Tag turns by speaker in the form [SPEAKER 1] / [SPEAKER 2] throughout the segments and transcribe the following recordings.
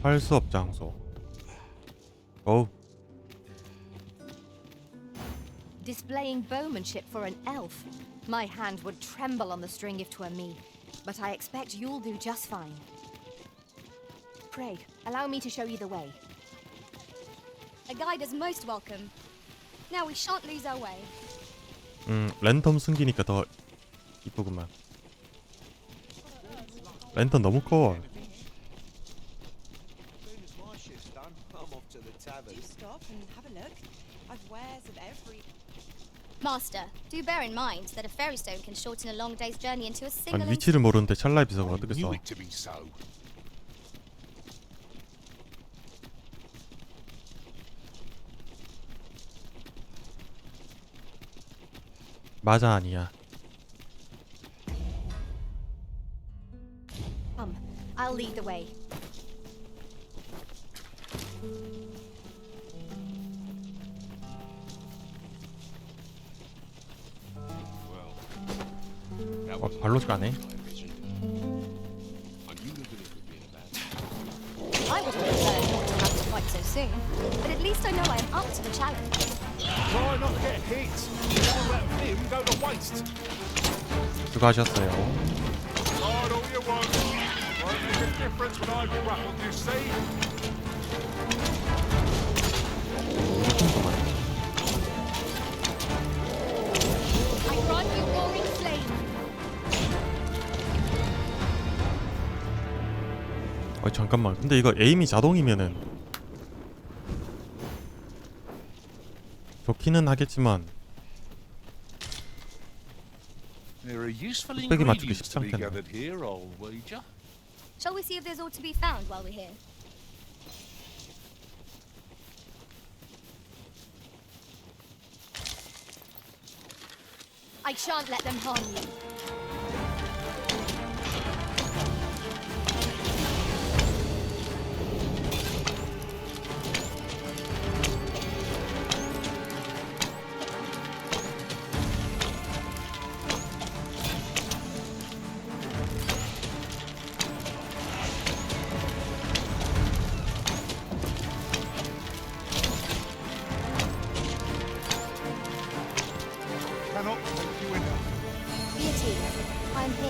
[SPEAKER 1] 할 수 없 장소. 오.
[SPEAKER 2] Displaying bowmanship for an elf. My hand would tremble on the string if 'twere me, but I expect you'll do just fine. Pray, allow me to show you the way.
[SPEAKER 3] A guide is most welcome. Now we shan't lose our way.
[SPEAKER 1] 랜턴 숨기니까 더 이쁘구만. 랜턴 너무 커.
[SPEAKER 3] Master, do bear in mind that a fairy stone can shorten a long day's journey into a single
[SPEAKER 1] 아니 위치를 모르는데 찰나의 비석을 어떻게 써?
[SPEAKER 4] knew it to be so.
[SPEAKER 1] 맞아 아니야.
[SPEAKER 2] I'll lead the way.
[SPEAKER 1] 발로 가네.
[SPEAKER 3] I would have preferred not to have it quite so soon, but at least I know I am up to the challenge.
[SPEAKER 4] Try not to get hit. Don't let him go to waste.
[SPEAKER 1] 수고하셨어요.
[SPEAKER 4] Hard all you want. Won't make a difference when I've grappled, you see.
[SPEAKER 3] I grant you roaring flame.
[SPEAKER 1] 잠깐만. 근데 이거 에임이 자동이면은 좋기는 하겠지만 뚝배기 맞추기 쉽지 않겠네.
[SPEAKER 3] Shall we see if there's aught to be found while we're here?
[SPEAKER 2] I shan't let them harm you.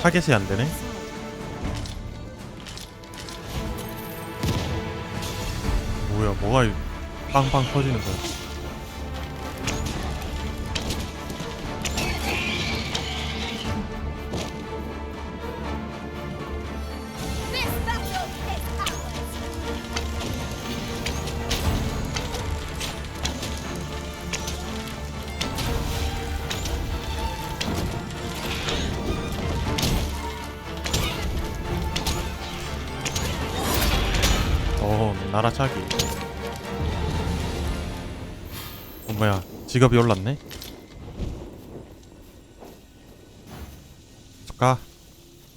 [SPEAKER 1] 타겟이 안 되네. 뭐야, 뭐가 빵빵 터지는 거야. 날아차기. 뭐야, 직업이 올랐네? 가.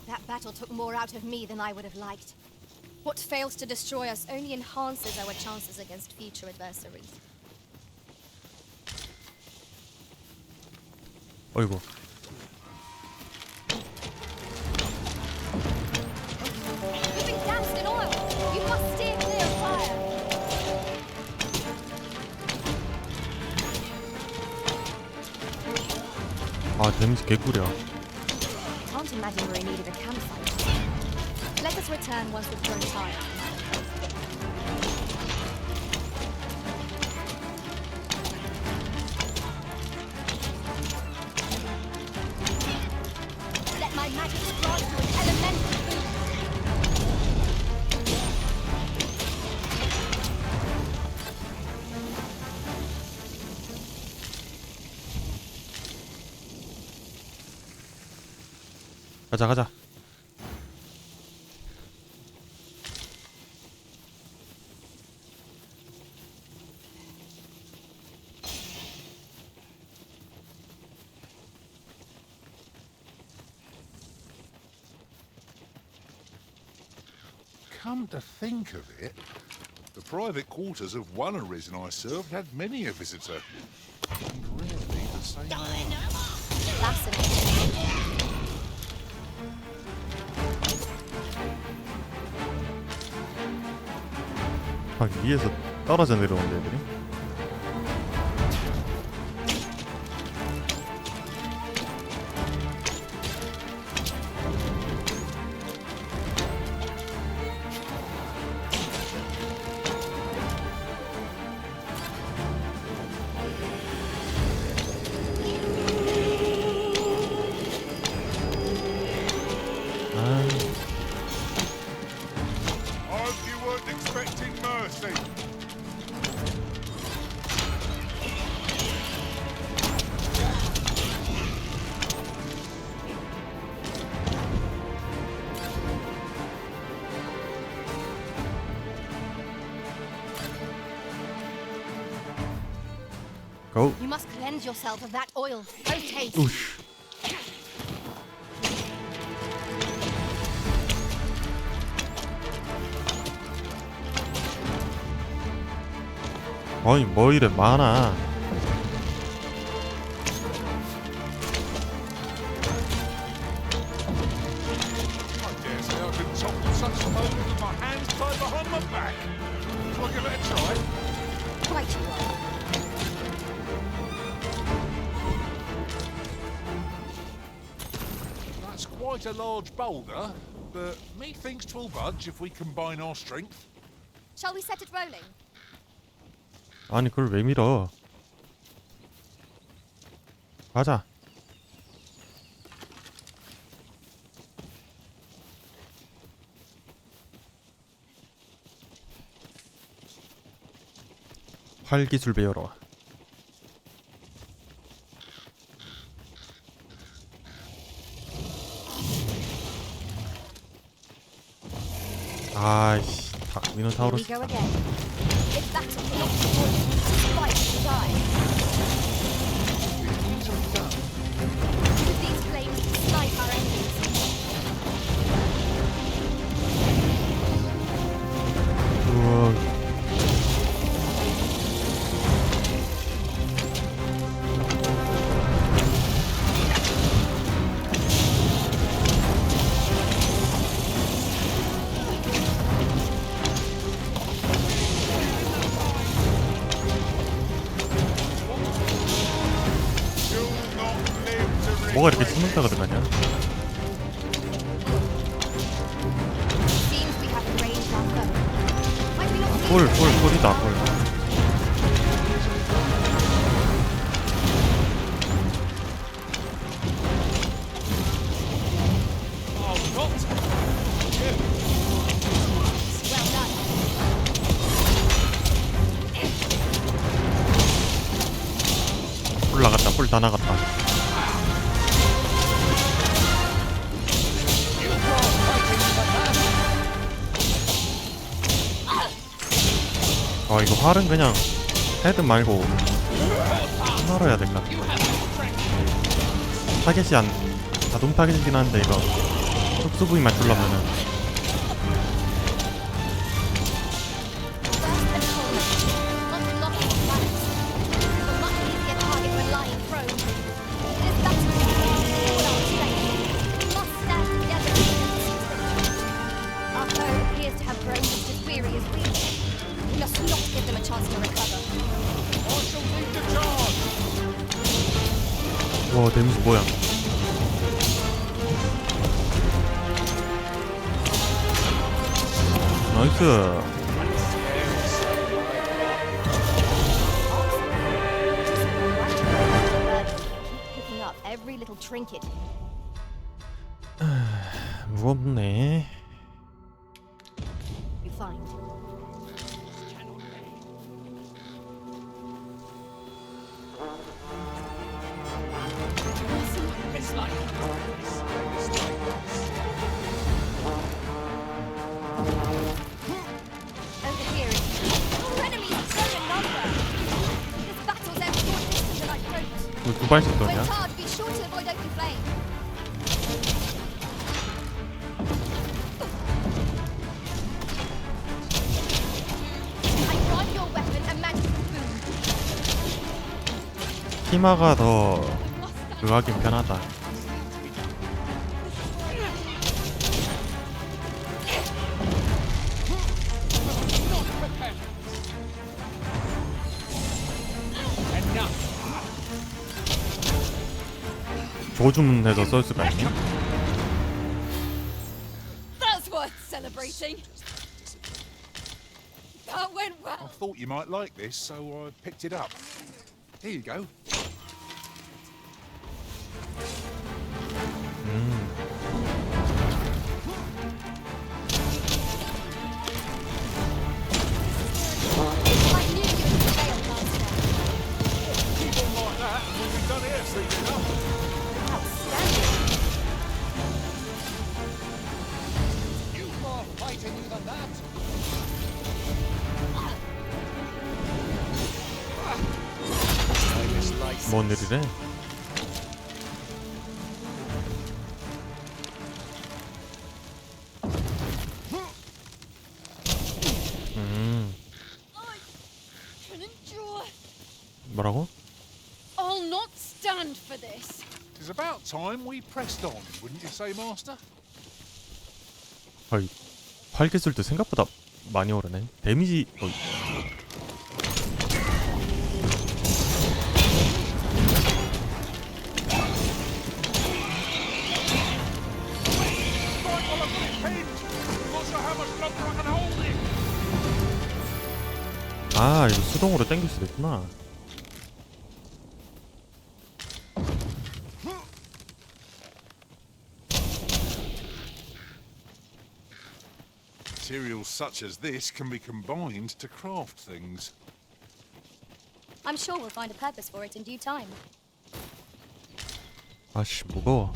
[SPEAKER 2] That battle took more out of me than I would have liked.
[SPEAKER 3] What fails to destroy us only enhances our chances against future adversaries.
[SPEAKER 1] 어이구.
[SPEAKER 3] You've been doused in oil. You must steer clear of fire.
[SPEAKER 1] 아, 데미지 개꿀이야.
[SPEAKER 2] Can't imagine we're in need of a campsite.
[SPEAKER 3] Let us return once we've grown tired. Let my magic grant you an elemental boost.
[SPEAKER 1] 가자, 가자.
[SPEAKER 4] Come to think of it, the private quarters of one arisen I served had many a visitor. And rarely the same one.
[SPEAKER 3] Fascinating.
[SPEAKER 1] 막 위에서 떨어져 내려온다 애들이.
[SPEAKER 4] I hope you weren't expecting mercy.
[SPEAKER 1] Go.
[SPEAKER 2] You must cleanse yourself of that oil. Post haste.
[SPEAKER 1] 우씨. 어이 뭐 이래 많아.
[SPEAKER 4] I dare say I've been topped such loads with my hands tied behind my back. Shall I give it a try?
[SPEAKER 2] Right you are.
[SPEAKER 4] That's quite a large boulder, but methinks 'twill budge if we combine our strength.
[SPEAKER 3] Shall we set it rolling?
[SPEAKER 1] 아니 그걸 왜 밀어? 가자. 활 기술 배우러. 아이씨,
[SPEAKER 2] Here we
[SPEAKER 1] 미노타우루스.
[SPEAKER 2] go again. If that's not the point, fight to die. With these flames, snipe our enemies.
[SPEAKER 1] 우와. 뭐가 이렇게 숨는다 그러냐?
[SPEAKER 2] Seems we have arranged our foe. Might we not
[SPEAKER 1] 뿔이다 뿔.
[SPEAKER 2] well done.
[SPEAKER 1] 뿔 나갔다 뿔 다 나갔다. 아 이거 활은 그냥 헤드 말고 하나로 해야 될 것 같아. 타겟이 안 자동 타겟이긴 한데 이거 특수 부위만 줄라면은
[SPEAKER 2] First and foremost, unlock the planets. A much easier target when lying prone. This battle requires all our strength. We must stand together against the situation. Our foe appears to have grown just as weary as we. We must not give them a chance to recover.
[SPEAKER 4] I shall lead the charge.
[SPEAKER 1] 와 데미지 뭐야? 나이스.
[SPEAKER 2] Picking up every little trinket.
[SPEAKER 1] 무겁네.
[SPEAKER 2] You find. Over here is our enemies are so in number. This battle's ever more distant than I'd hoped.
[SPEAKER 1] 이거 두 발씩
[SPEAKER 3] When
[SPEAKER 1] 도냐?
[SPEAKER 3] charged, be sure to avoid open flame.
[SPEAKER 2] I grant your weapon a magical boon.
[SPEAKER 1] 히마가 더 그거 하긴 편하다. 조주문해서 쓸 수가 있니?
[SPEAKER 3] That's worth celebrating. That went
[SPEAKER 4] I
[SPEAKER 3] well.
[SPEAKER 4] thought you might like this, so I picked it up. Here you go.
[SPEAKER 2] I knew you would fail, Master.
[SPEAKER 4] Keep on like that, and we'll be done here soon enough.
[SPEAKER 2] Outstanding.
[SPEAKER 5] You've more fight in you than that.
[SPEAKER 1] 뭔 일이래?
[SPEAKER 3] Can endure.
[SPEAKER 1] 뭐라고?
[SPEAKER 3] I'll not stand for this.
[SPEAKER 4] It's about time we pressed on, wouldn't you say, Master?
[SPEAKER 1] 어이, 활기술도 생각보다 많이 오르네. 데미지 어이.
[SPEAKER 4] Right, well, I've got it pinned. Not sure how much longer I can hold it.
[SPEAKER 1] 아, 이거 수동으로 당길 수도 있구나.
[SPEAKER 4] Materials such as this can be combined to craft things.
[SPEAKER 2] I'm sure we'll find a purpose for it in due time.
[SPEAKER 1] 아씨, 무거워.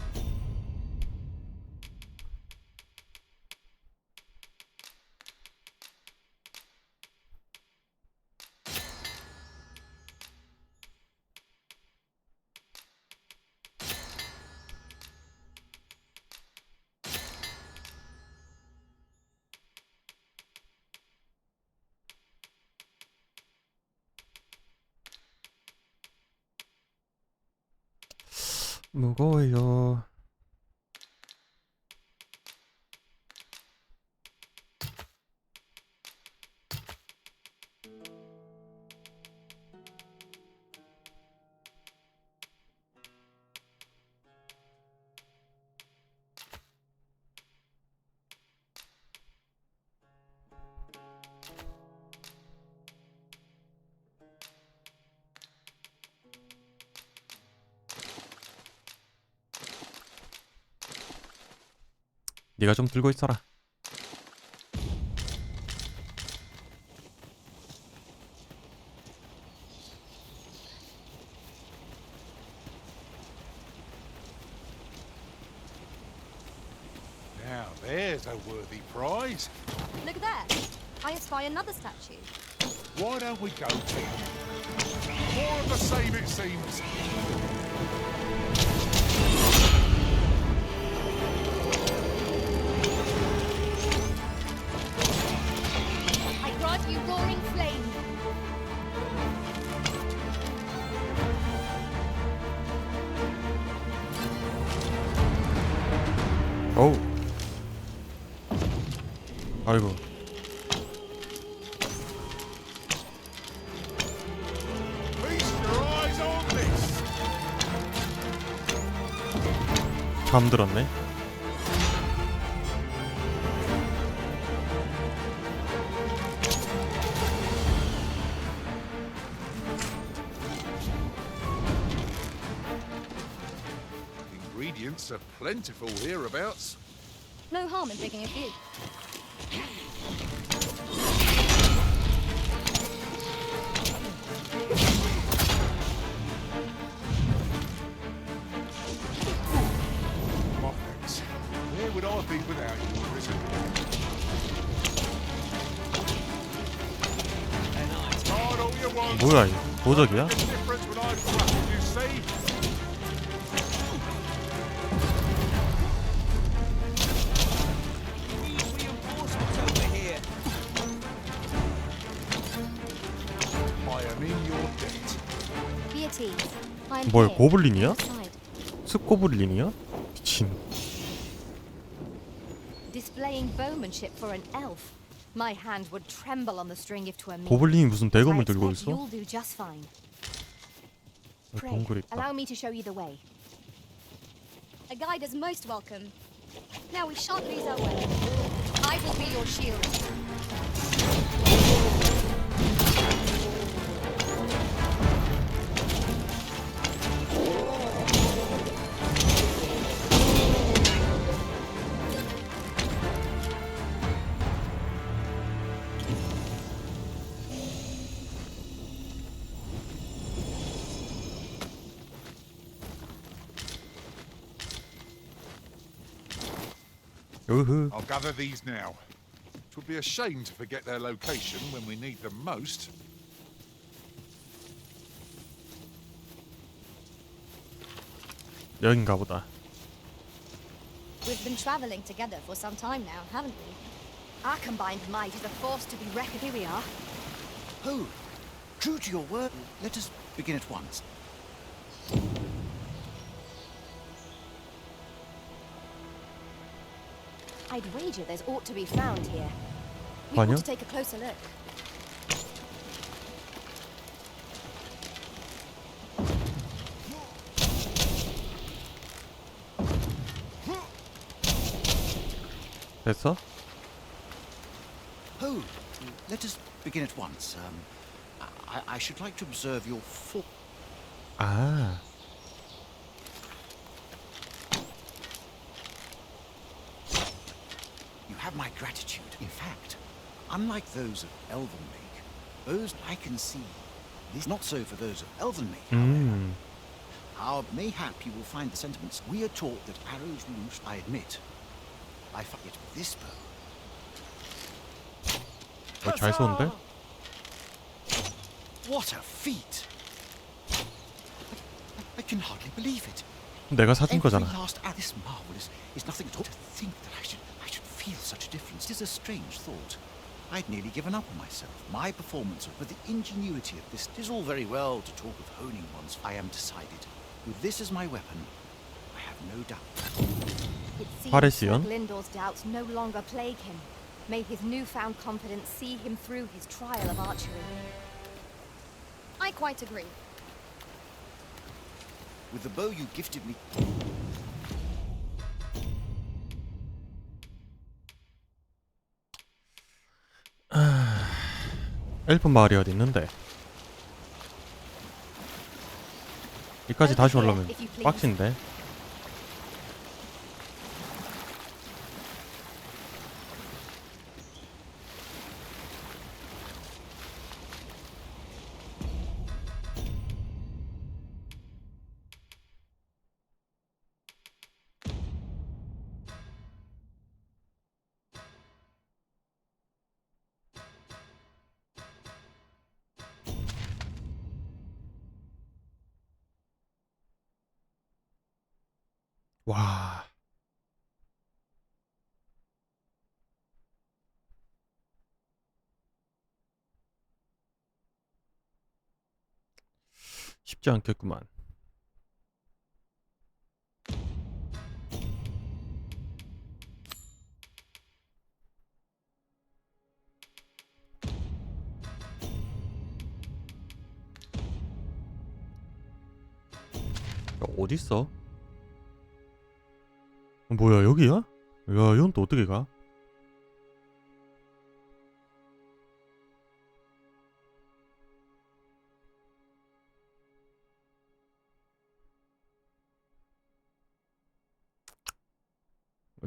[SPEAKER 1] 무거워요. 네가 좀 들고 있어라.
[SPEAKER 4] Now, there's a worthy prize.
[SPEAKER 2] Look there. I espy another statue.
[SPEAKER 4] Why don't we go, Tim? More of the same, it seems.
[SPEAKER 2] I grant you roaring flame.
[SPEAKER 1] 어우. 아이고.
[SPEAKER 4] Feast your eyes on this.
[SPEAKER 1] 잠들었네.
[SPEAKER 4] Ingredients are plentiful hereabouts.
[SPEAKER 2] No harm in picking a few.
[SPEAKER 4] Muffins. Where would I be without you, Prison? Start all you want.
[SPEAKER 1] 뭐야, 이거 도적이야?
[SPEAKER 4] The difference when I grapple, you see?
[SPEAKER 5] Reinforcements over here.
[SPEAKER 4] I am in your debt.
[SPEAKER 2] Be at ease. I am
[SPEAKER 1] 뭐야,
[SPEAKER 2] here.
[SPEAKER 1] 고블린이야?
[SPEAKER 2] Side.
[SPEAKER 1] 습고블린이야? 미친.
[SPEAKER 2] Displaying bowmanship for an elf. My hand would tremble on the string if 'twere me.
[SPEAKER 1] 고블린이 무슨
[SPEAKER 2] I
[SPEAKER 1] 대검을 들고
[SPEAKER 2] expect
[SPEAKER 1] 있어?
[SPEAKER 2] you'll do just fine. Pray,
[SPEAKER 1] 동굴 있다.
[SPEAKER 2] allow me to show you the way.
[SPEAKER 3] A guide is most welcome. Now we shan't lose our way. I will be your shield.
[SPEAKER 1] 으흐.
[SPEAKER 4] I'll gather these now. It would be a shame to forget their location when we need them most.
[SPEAKER 1] 여긴가 보다.
[SPEAKER 3] We've been traveling together for some time now, haven't we? Our combined might is a force to be reckoned. Here we are.
[SPEAKER 5] Oh, true to your word, let us begin at once.
[SPEAKER 3] I'd wager there's aught to be found here. We
[SPEAKER 1] 아니요.
[SPEAKER 3] ought to take a closer look.
[SPEAKER 1] 됐어?
[SPEAKER 5] Oh, let us begin at once. I should like to observe your
[SPEAKER 1] 아.
[SPEAKER 5] You have my gratitude. In fact, unlike those of Elvenmake, those I can see. This not so for those of Elvenmake, however. Mayhap you will find the sentiments. We are taught that arrows loose, I admit. I find it with this bow.
[SPEAKER 1] 잘 쏘는데?
[SPEAKER 5] What a feat! I can hardly believe it.
[SPEAKER 1] 내가 사준
[SPEAKER 5] Every
[SPEAKER 1] 거잖아.
[SPEAKER 5] last act, this marvel is nothing at all. To think that I should feel such a difference. It is a strange thought. I'd nearly given up on myself. My performance, but the ingenuity of this. It is all very well to talk of honing one's. I am decided. With this as my weapon, I have no doubt.
[SPEAKER 3] It seems
[SPEAKER 1] Parisian.
[SPEAKER 3] that Lindor's doubts no longer plague him. May his newfound confidence see him through his trial of archery. I quite agree.
[SPEAKER 5] With the bow you gifted me.
[SPEAKER 1] 엘프 마을이 어디 있는데? 여기까지 다시 올라오면 빡친데? 와. 쉽지 않겠구만. 어딨어? 뭐야 여기야? 야 이건 또 어떻게 가?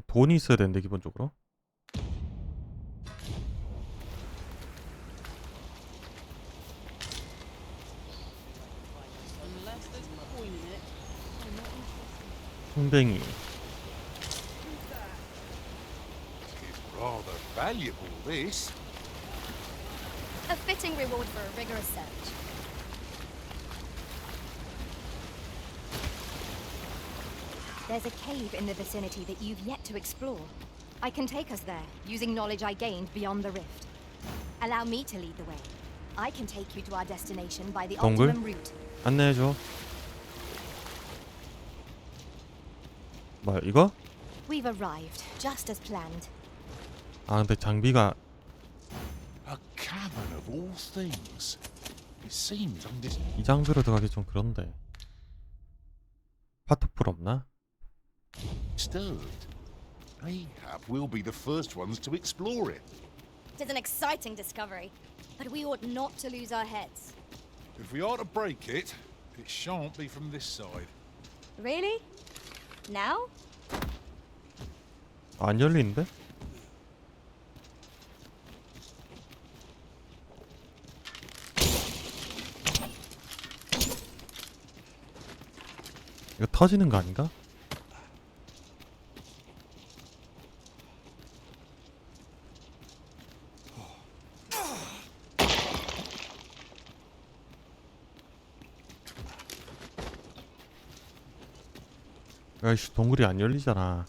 [SPEAKER 1] 돈이 있어야 되는데 기본적으로. 풍뎅이.
[SPEAKER 4] It's rather valuable, this.
[SPEAKER 3] A fitting reward for a rigorous search. There's a cave in the vicinity that you've yet to explore. I can take us there, using knowledge I gained beyond the rift. Allow me to lead the way. I can take you to our destination by the
[SPEAKER 1] 동굴?
[SPEAKER 3] optimum route.
[SPEAKER 1] 안내해줘. 뭐야 이거?
[SPEAKER 3] We've arrived, just as planned.
[SPEAKER 1] 아 근데 장비가
[SPEAKER 4] A cavern of all things. It seems on this.
[SPEAKER 1] 이 장비로 들어가기 좀 그런데. 파토풀 없나?
[SPEAKER 4] disturbed. Mayhap we'll be the first ones to explore it.
[SPEAKER 2] It is an exciting discovery, but we ought not to lose our heads.
[SPEAKER 4] If we are to break it, it shan't be from this side.
[SPEAKER 2] Really? Now?
[SPEAKER 1] 안 열리는데? 이거 터지는 거 아닌가? 야이씨, 동굴이 안 열리잖아.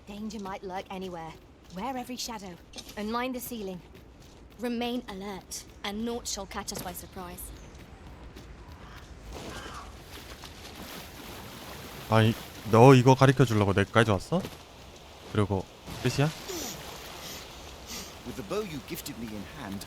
[SPEAKER 3] Danger might lurk anywhere. Wear every shadow and mind the ceiling.
[SPEAKER 2] Remain alert, and naught shall catch us by surprise.
[SPEAKER 1] 아니, 너 이거 가르쳐 주려고 내까지 왔어? 그리고 끝이야?
[SPEAKER 5] With the bow you gifted me in hand,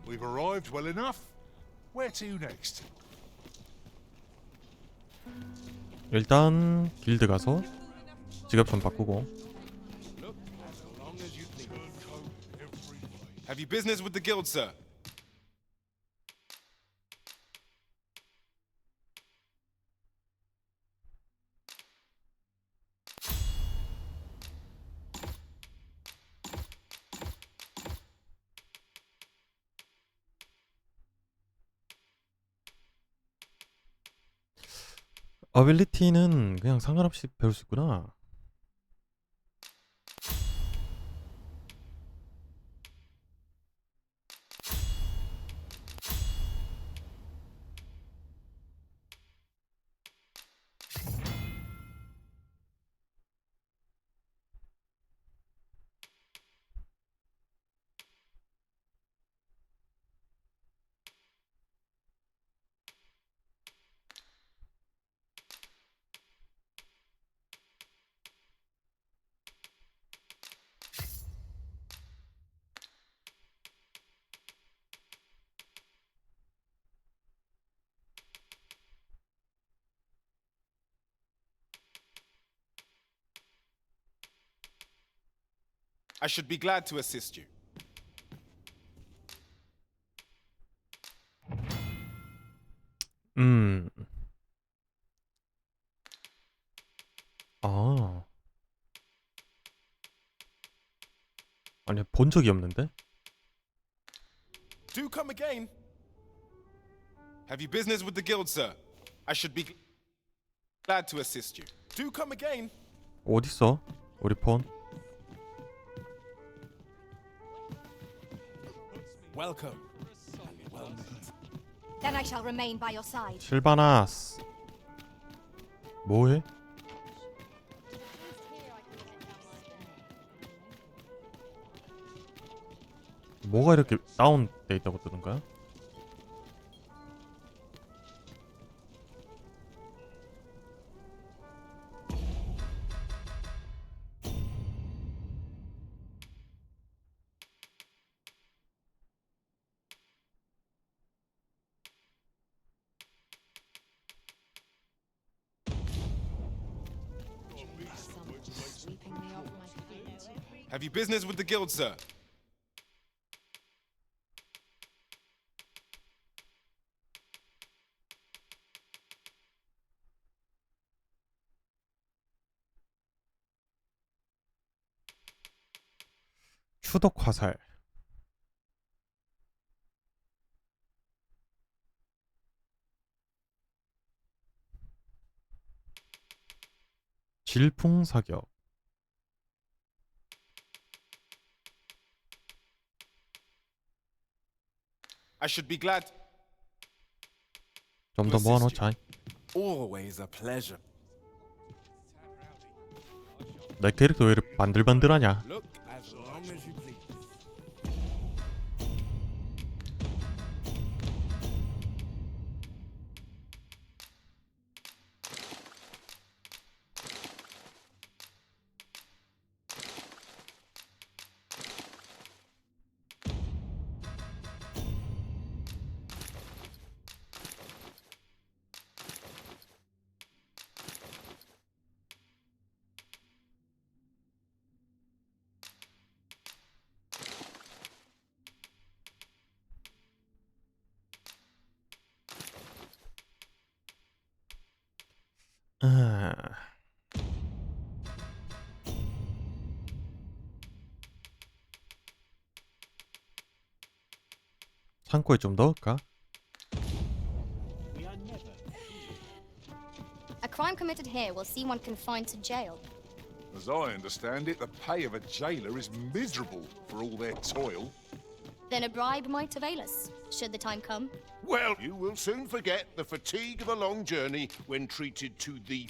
[SPEAKER 4] We've arrived well enough. Where to next?
[SPEAKER 1] 일단 길드 가서 지갑 좀 바꾸고.
[SPEAKER 6] Have you business with the guild, sir?
[SPEAKER 1] 어빌리티는 그냥 상관없이 배울 수 있구나.
[SPEAKER 6] I should be glad to assist you.
[SPEAKER 1] 아. 아니, 본 적이 없는데?
[SPEAKER 6] Do come again. Have you business with the guild, sir? I should be glad to assist you. Do come again.
[SPEAKER 1] 어딨어? 우리 폰.
[SPEAKER 6] Welcome.
[SPEAKER 3] Then I shall remain by your side.
[SPEAKER 1] 실바나스. 뭐해? 뭐가 이렇게 다운돼 있다고 뜨는 거야?
[SPEAKER 6] Have you business with the guild, sir?
[SPEAKER 1] 추덕 화살. 질풍 사격.
[SPEAKER 6] I should be glad.
[SPEAKER 1] 좀 더 모아놓자.
[SPEAKER 6] Always a pleasure.
[SPEAKER 1] 내 캐릭터 왜 이렇게 반들반들하냐?
[SPEAKER 6] Look as long as you please.
[SPEAKER 1] 아... 창고에 좀 넣을까?
[SPEAKER 2] A crime committed here will see one confined to jail.
[SPEAKER 4] As I understand it, the pay of a jailer is miserable for all their toil.
[SPEAKER 2] Then a bribe might avail us, should the time come.
[SPEAKER 7] Well, you will soon forget the fatigue of a long journey when treated to the...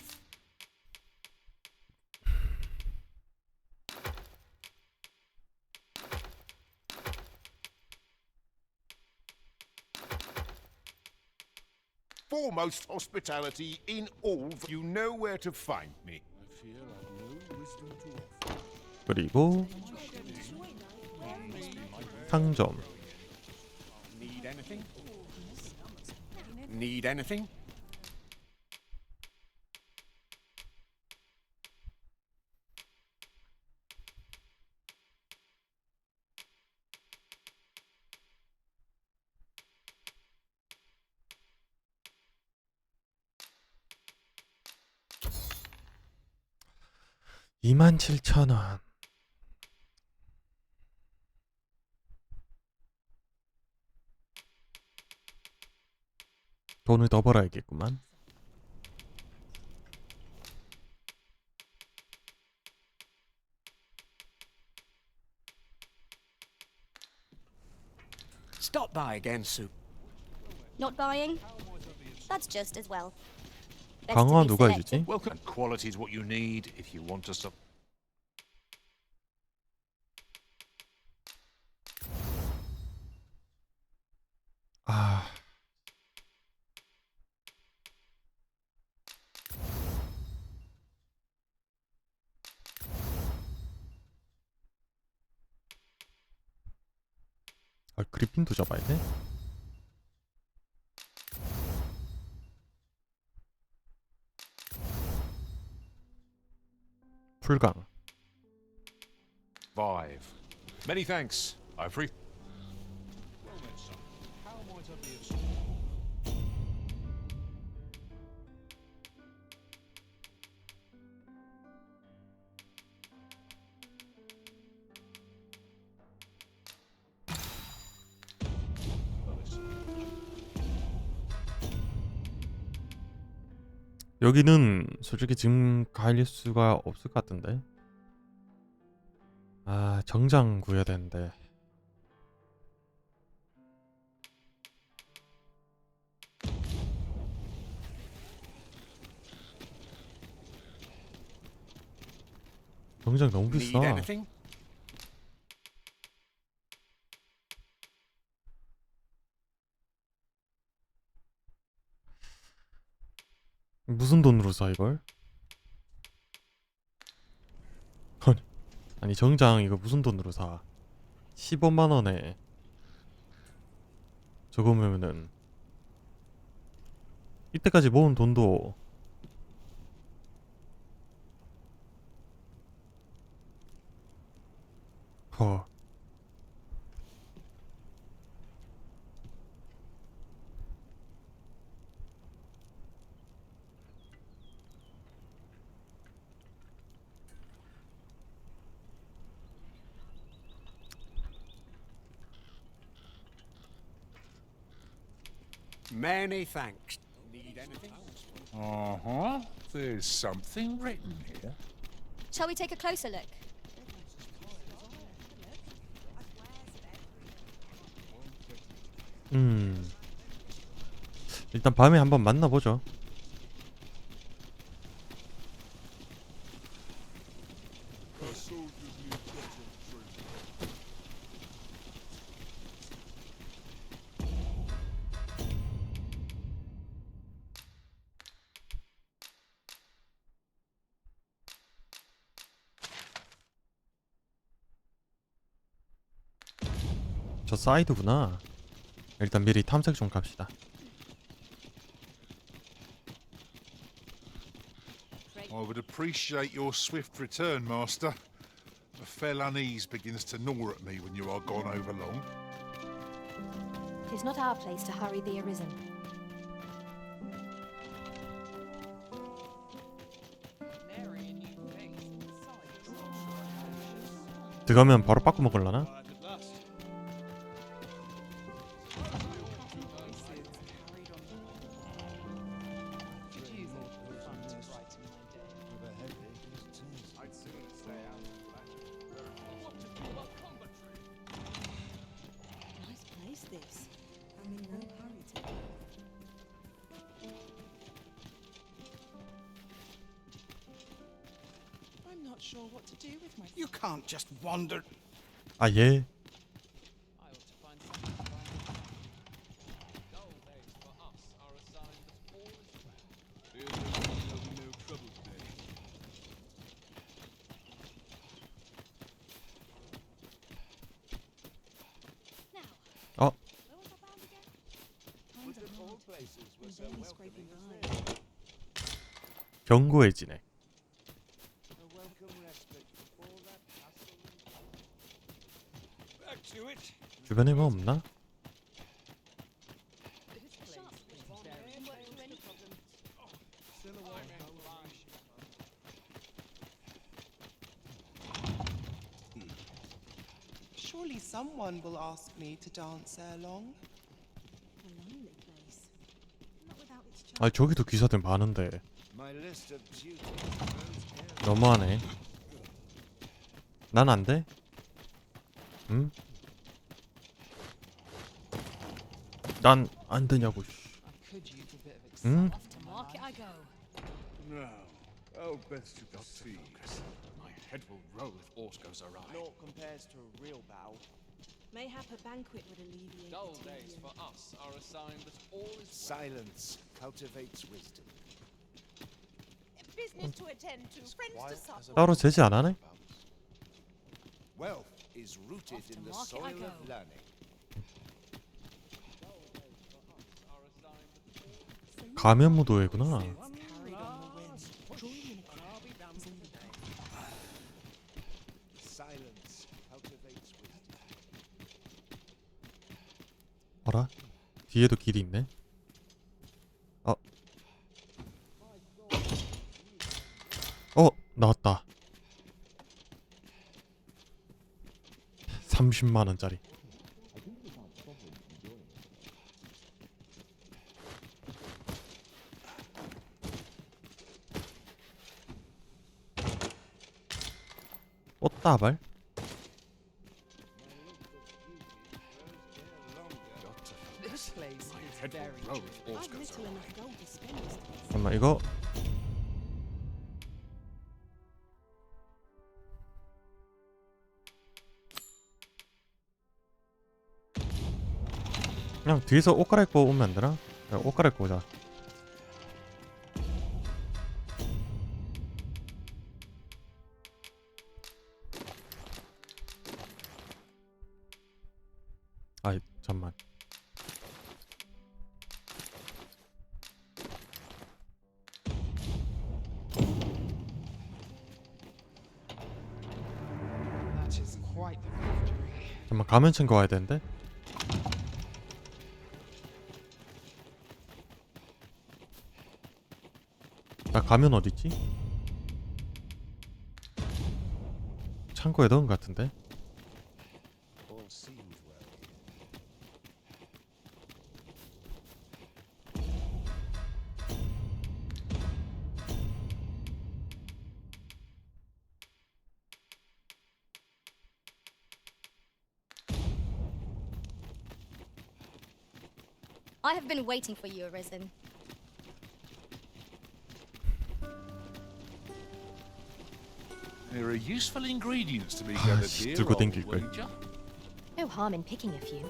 [SPEAKER 7] foremost hospitality in all. You know where to find me. I fear I've no wisdom to offer.
[SPEAKER 1] 그리고 상점.
[SPEAKER 7] Need anything? Need anything?
[SPEAKER 1] $27,000. 돈을 더 벌어야겠구만.
[SPEAKER 7] Stop by again, Sue.
[SPEAKER 2] Not buying? That's just as well. Best to
[SPEAKER 1] 강화
[SPEAKER 2] be
[SPEAKER 1] 누가
[SPEAKER 2] selective.
[SPEAKER 1] 해주지?
[SPEAKER 7] Welcome. Quality is what you need if you want to stop.
[SPEAKER 1] 아... 그리핀도 잡아야 돼? 풀강.
[SPEAKER 7] Vive. Many thanks. I appreciate.
[SPEAKER 1] 여기는 솔직히 지금 갈 수가 없을 것 같은데. 아, 정장 구해야 되는데. 정장 너무 비싸.
[SPEAKER 7] Need anything?
[SPEAKER 1] 무슨 돈으로 사 이걸? 아니 정장 이거 무슨 돈으로 사? 15만 원에 저거면은 이때까지 모은 돈도 허.
[SPEAKER 7] Many thanks. Need anything?
[SPEAKER 4] Uh-huh. There's something written here.
[SPEAKER 2] Shall we take a closer look?
[SPEAKER 1] 일단 밤에 한번 만나보죠. 저 사이드구나. 일단 미리 탐색 좀 갑시다.
[SPEAKER 4] I would appreciate your swift return, Master. A fell unease begins to gnaw at me when you are gone over long.
[SPEAKER 3] 'Tis not our place to hurry the Arisen.
[SPEAKER 1] 들어가면 바로 바꿔 먹을라나?
[SPEAKER 8] Nice place this. I'm in no hurry to go. I'm not sure what to do with myself.
[SPEAKER 5] You can't just wander.
[SPEAKER 1] 아 예. 어
[SPEAKER 8] Barely scraping by.
[SPEAKER 1] 견고해지네. 주변에 뭐 없나?
[SPEAKER 9] Surely someone will ask me to dance ere long.
[SPEAKER 8] A lonely place. Not without its charm.
[SPEAKER 1] 아 저기도 기사들 많은데 너무하네. 난 안 돼? 응? 난 안 되냐고. 응?
[SPEAKER 2] Off to market I go.
[SPEAKER 7] No. Oh, best to see.
[SPEAKER 6] My head will roll if aught goes awry.
[SPEAKER 9] Naught compares to a real battle.
[SPEAKER 8] Mayhap a banquet would alleviate
[SPEAKER 10] Dull
[SPEAKER 8] the
[SPEAKER 10] days
[SPEAKER 8] tedium.
[SPEAKER 10] for us are a sign that all is
[SPEAKER 5] Silence cultivates wisdom.
[SPEAKER 9] Business to attend to, friends to supper.
[SPEAKER 1] 따로 제지 안 하네?
[SPEAKER 5] Wealth is rooted
[SPEAKER 2] Off to
[SPEAKER 5] in the
[SPEAKER 2] market I
[SPEAKER 5] soil
[SPEAKER 2] go.
[SPEAKER 5] of learning.
[SPEAKER 1] 가면무도회구나.
[SPEAKER 9] Carried on the wind.
[SPEAKER 8] Drawing in a crowd is all the day.
[SPEAKER 5] Silence cultivates wisdom.
[SPEAKER 1] 어라? 뒤에도 길이 있네. 나왔다. 30만 원짜리. 꽃다발?
[SPEAKER 9] This place
[SPEAKER 6] My
[SPEAKER 9] is
[SPEAKER 6] head
[SPEAKER 9] very
[SPEAKER 6] will roll if aught
[SPEAKER 8] I've
[SPEAKER 6] goes
[SPEAKER 8] little
[SPEAKER 6] awry.
[SPEAKER 8] enough gold to spend this day.
[SPEAKER 1] 잠깐만 이거 그냥 뒤에서 옷 갈아입고 오면 안 되나? 야, 옷 갈아입고 오자. 아이 잠만.
[SPEAKER 9] That is quite the victory.
[SPEAKER 1] 잠만 가면 챙겨 와야 되는데. 나 가면 어딨지? 창고에 넣은 것 같은데.
[SPEAKER 5] All seemed well.
[SPEAKER 2] I have been waiting for you, Arisen.
[SPEAKER 7] There are useful ingredients to be gathered
[SPEAKER 1] 씨,
[SPEAKER 7] here.
[SPEAKER 1] 들고
[SPEAKER 7] old
[SPEAKER 1] 댕길 걸.
[SPEAKER 7] wager.
[SPEAKER 3] No harm in picking a few.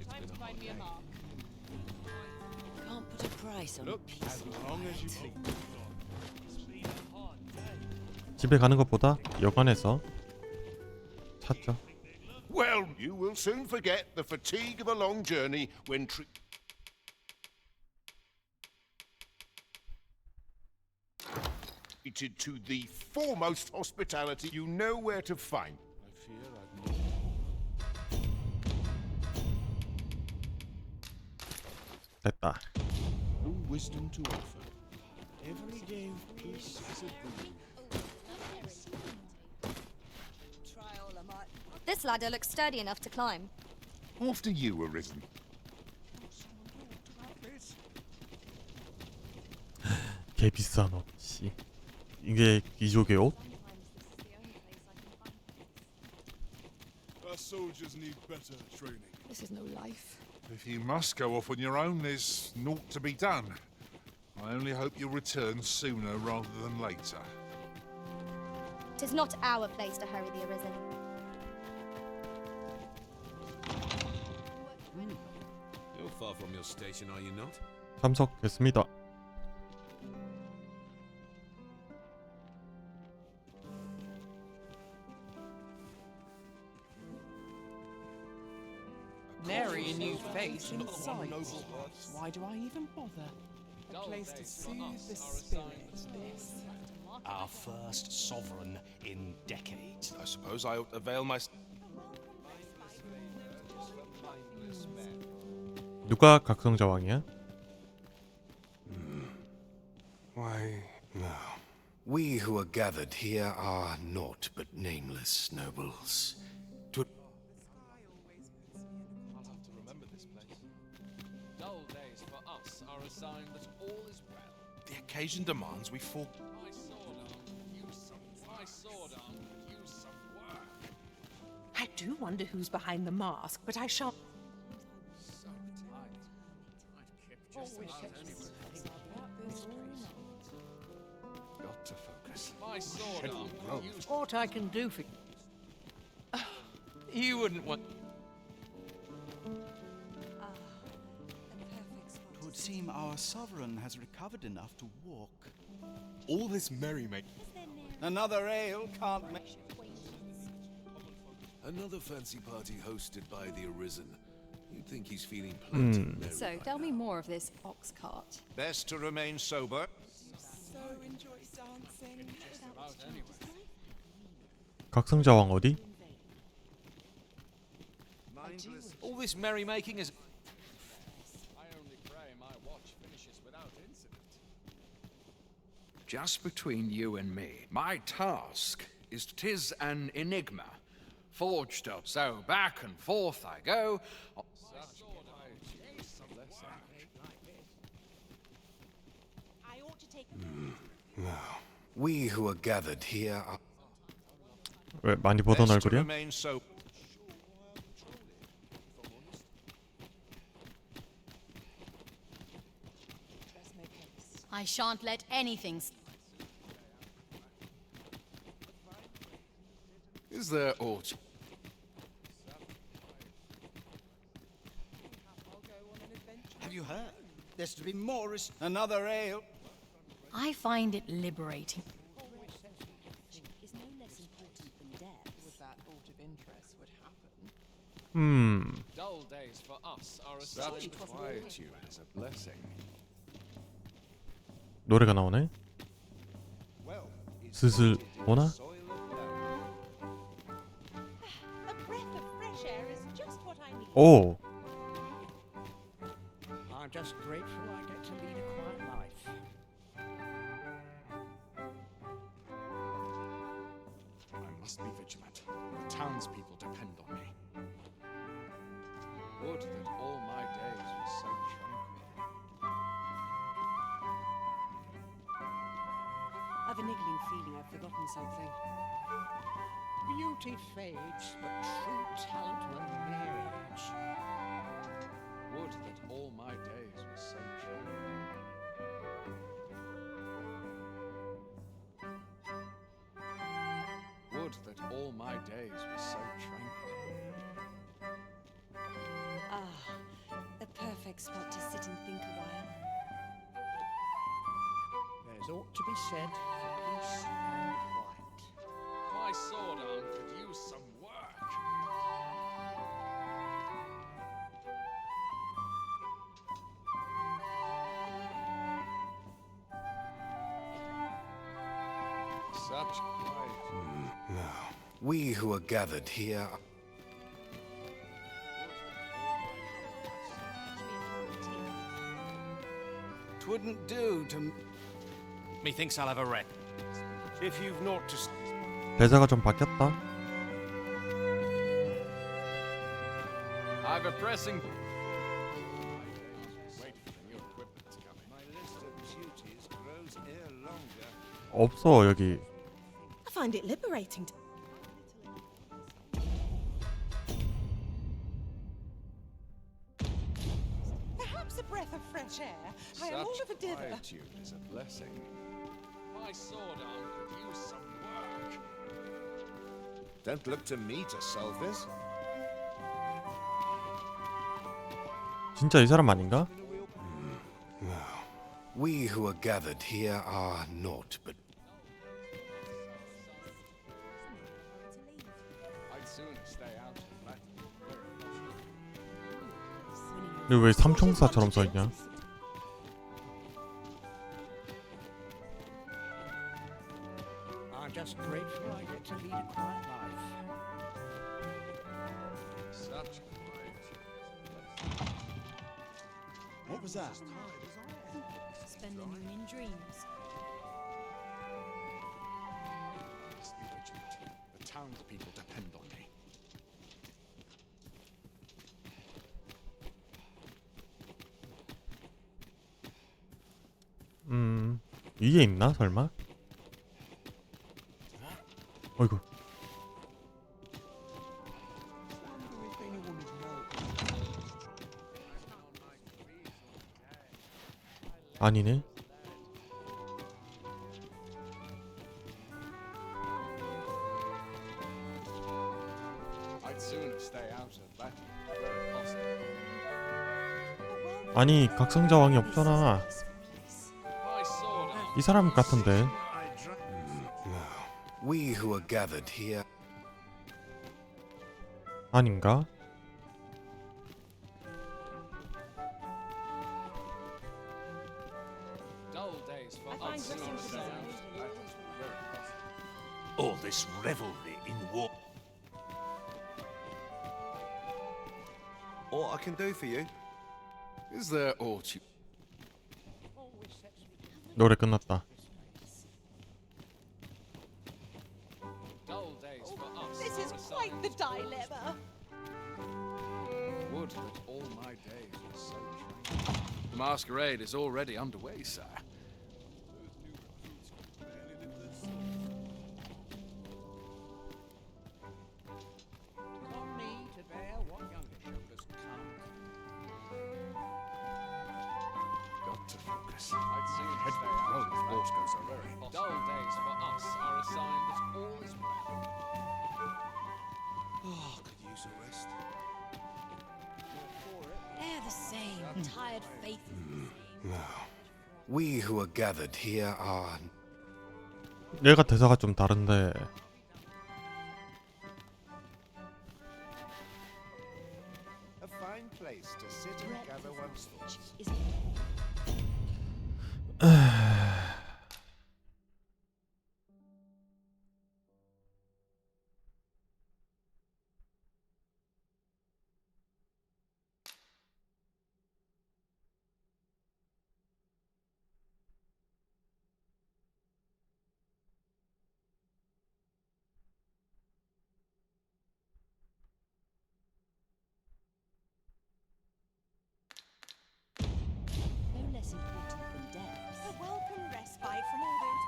[SPEAKER 10] Time to find me a mark.
[SPEAKER 8] Can't put a price on a piece
[SPEAKER 7] As
[SPEAKER 8] of
[SPEAKER 7] long as you
[SPEAKER 8] art.
[SPEAKER 7] please.
[SPEAKER 1] 집에 가는 것보다 여관에서 찾죠.
[SPEAKER 7] Well,
[SPEAKER 4] You will soon forget the fatigue of a long journey when treated to the foremost hospitality. You know where to find. I fear I've not.
[SPEAKER 1] 됐다.
[SPEAKER 7] No wisdom to offer. Every day of peace is a boon.
[SPEAKER 2] This ladder looks sturdy enough to climb.
[SPEAKER 4] After you, Arisen.
[SPEAKER 1] 개 비싼 옷. 씨. 이게 귀족의 옷?
[SPEAKER 7] Our soldiers need better training.
[SPEAKER 8] This is no life.
[SPEAKER 4] If you must go off on your own, there's naught to be done. I only hope you'll return sooner rather than later.
[SPEAKER 2] Tis not our place to hurry the Arisen.
[SPEAKER 11] You're far from your station, are you not?
[SPEAKER 1] 참석했습니다.
[SPEAKER 9] Nary a new face in sight. Why do I even bother? A place to soothe the spirit, this.
[SPEAKER 12] Our first sovereign in decades.
[SPEAKER 6] I suppose I ought to avail my...
[SPEAKER 1] 누가 각성자왕이야?
[SPEAKER 11] Why, no. We who are gathered here are naught but nameless nobles.
[SPEAKER 6] I'll have to remember this place.
[SPEAKER 10] Dull days for us are a sign that all is well.
[SPEAKER 6] The occasion demands we fall...
[SPEAKER 10] My sword arm, use some work.
[SPEAKER 9] I do wonder who's behind the mask, but I shan't.
[SPEAKER 10] So tight. I'd kick just about anyone.
[SPEAKER 7] Got to focus.
[SPEAKER 10] My sword arm, use...
[SPEAKER 8] What I can do for
[SPEAKER 9] You wouldn't want.
[SPEAKER 5] It would seem our sovereign has recovered enough to walk.
[SPEAKER 11] All this merrymaking.
[SPEAKER 5] Another ale can't make.
[SPEAKER 11] Another fancy party hosted by the Arisen. You'd think he's feeling plenty merry.
[SPEAKER 3] So, tell me more of this ox cart.
[SPEAKER 4] Best to remain sober.
[SPEAKER 9] So enjoy dancing.
[SPEAKER 10] about anyway.
[SPEAKER 1] 각성자왕 어디?
[SPEAKER 12] All this merrymaking is...
[SPEAKER 10] I only pray my watch finishes without incident.
[SPEAKER 13] Just between you and me, my task is 'tis an enigma, forged up. So back and forth I go.
[SPEAKER 11] No. We who are gathered here are...
[SPEAKER 1] 왜 많이 보던
[SPEAKER 4] Best to
[SPEAKER 1] 얼굴이야?
[SPEAKER 4] remain sober.
[SPEAKER 3] I shan't let anything.
[SPEAKER 6] Is there aught?
[SPEAKER 5] Have you heard? There's to be more. Another ale.
[SPEAKER 3] I find it liberating.
[SPEAKER 8] is no less important than death.
[SPEAKER 9] With that thought of interest would happen.
[SPEAKER 10] Dull days for us are a sign
[SPEAKER 6] Such
[SPEAKER 10] that
[SPEAKER 6] quietude is a blessing.
[SPEAKER 1] 노래가 나오네. 슬슬 오나?
[SPEAKER 8] A breath of fresh air is just what I need.
[SPEAKER 1] 오.
[SPEAKER 12] I'm just grateful I get to lead a quiet life.
[SPEAKER 5] I must be vigilant. The townspeople depend on me.
[SPEAKER 10] would that all my days were so tranquil.
[SPEAKER 8] I've a niggling feeling I've forgotten something.
[SPEAKER 12] Beauty fades, but true talent will never age.
[SPEAKER 10] Would that all my days
[SPEAKER 13] that all my days were so tranquil.
[SPEAKER 8] Ah, the perfect spot to sit and think a while.
[SPEAKER 12] There's aught to be said for peace and quiet.
[SPEAKER 13] My sword arm could use some work. Such quiet.
[SPEAKER 11] No. We who are gathered here.
[SPEAKER 5] Twouldn't do to.
[SPEAKER 12] Methinks I'll have a wreck.
[SPEAKER 5] If you've not to.
[SPEAKER 1] 대사가 좀 바뀌었다.
[SPEAKER 13] I've a pressing.
[SPEAKER 1] 없어 여기.
[SPEAKER 8] I find it liberating to...
[SPEAKER 9] Perhaps a breath of fresh air. I am all of a dither.
[SPEAKER 13] Quietude is a blessing. My sword arm could use some work.
[SPEAKER 7] Don't look to me to solve this.
[SPEAKER 1] 진짜 이 사람 아닌가?
[SPEAKER 11] No. We who are gathered here are naught but.
[SPEAKER 13] I'd sooner stay out of that.
[SPEAKER 1] 근데 왜 삼총사처럼 써있냐?
[SPEAKER 12] I'm just grateful I get to lead a quiet life.
[SPEAKER 13] Such
[SPEAKER 9] What was that?
[SPEAKER 8] Spend the noon in dreams.
[SPEAKER 13] The townspeople depend on me.
[SPEAKER 1] 위에 있나 설마? 어이구. 아니네.
[SPEAKER 13] I'd sooner stay out of that. Where possible.
[SPEAKER 1] 아니 각성자왕이 없잖아.
[SPEAKER 13] My sword arm.
[SPEAKER 1] 이 사람 같은데.
[SPEAKER 11] No. We who are gathered here.
[SPEAKER 1] 아닌가?
[SPEAKER 13] Dull days for
[SPEAKER 8] I find
[SPEAKER 13] us.
[SPEAKER 8] dressing for the
[SPEAKER 5] All this revelry in war.
[SPEAKER 11] All I can do for you.
[SPEAKER 13] Is there aught you...
[SPEAKER 1] 노래 끝났다.
[SPEAKER 13] Dull days for us.
[SPEAKER 9] This is quite the dilemma.
[SPEAKER 13] Would that all my days were so tranquil. The masquerade is already underway, sir.
[SPEAKER 12] On me to bear what younger shoulders can't.
[SPEAKER 13] Got to focus. I'd sooner head for the road if aught goes very possible. Dull days for us are a sign that all is well.
[SPEAKER 7] Oh, could use a rest.
[SPEAKER 8] They're the same. Tired faith.
[SPEAKER 11] No. We who are gathered here are.
[SPEAKER 1] 얘가 대사가 좀 다른데.
[SPEAKER 7] A fine place to sit and gather one's thoughts.
[SPEAKER 8] No less important than death.
[SPEAKER 9] A welcome respite from all those...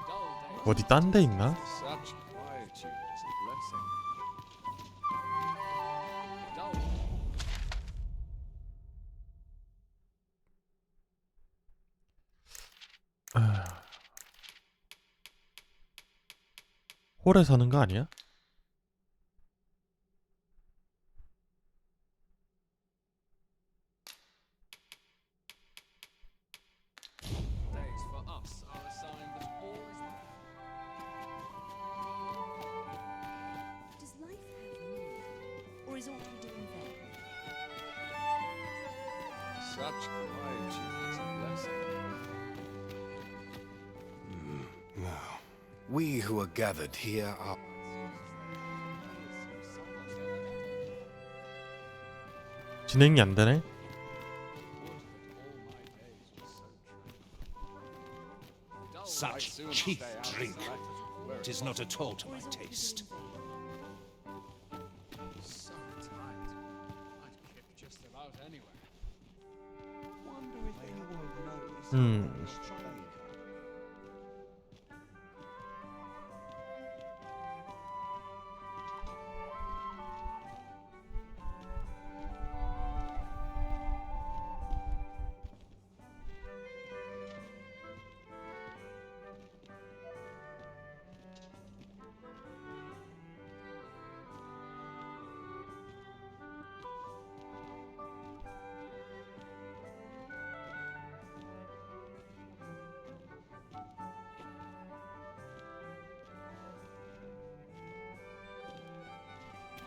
[SPEAKER 13] Dull days.
[SPEAKER 1] 어디 딴 데 있나?
[SPEAKER 13] Such quietude is a blessing. Dull.
[SPEAKER 1] 홀에 사는 거 아니야?
[SPEAKER 10] Days for us are a sign that all is
[SPEAKER 8] Does life have meaning? Or is all we do in vain?
[SPEAKER 13] Such quietude is a blessing.
[SPEAKER 11] No. We who are gathered here are...
[SPEAKER 1] 진행이 안 되네.
[SPEAKER 5] Such cheap drink. It is not at all to my taste.
[SPEAKER 10] so tight. I'd kick just about anywhere.
[SPEAKER 5] Wonder if anyone noticed
[SPEAKER 1] 음.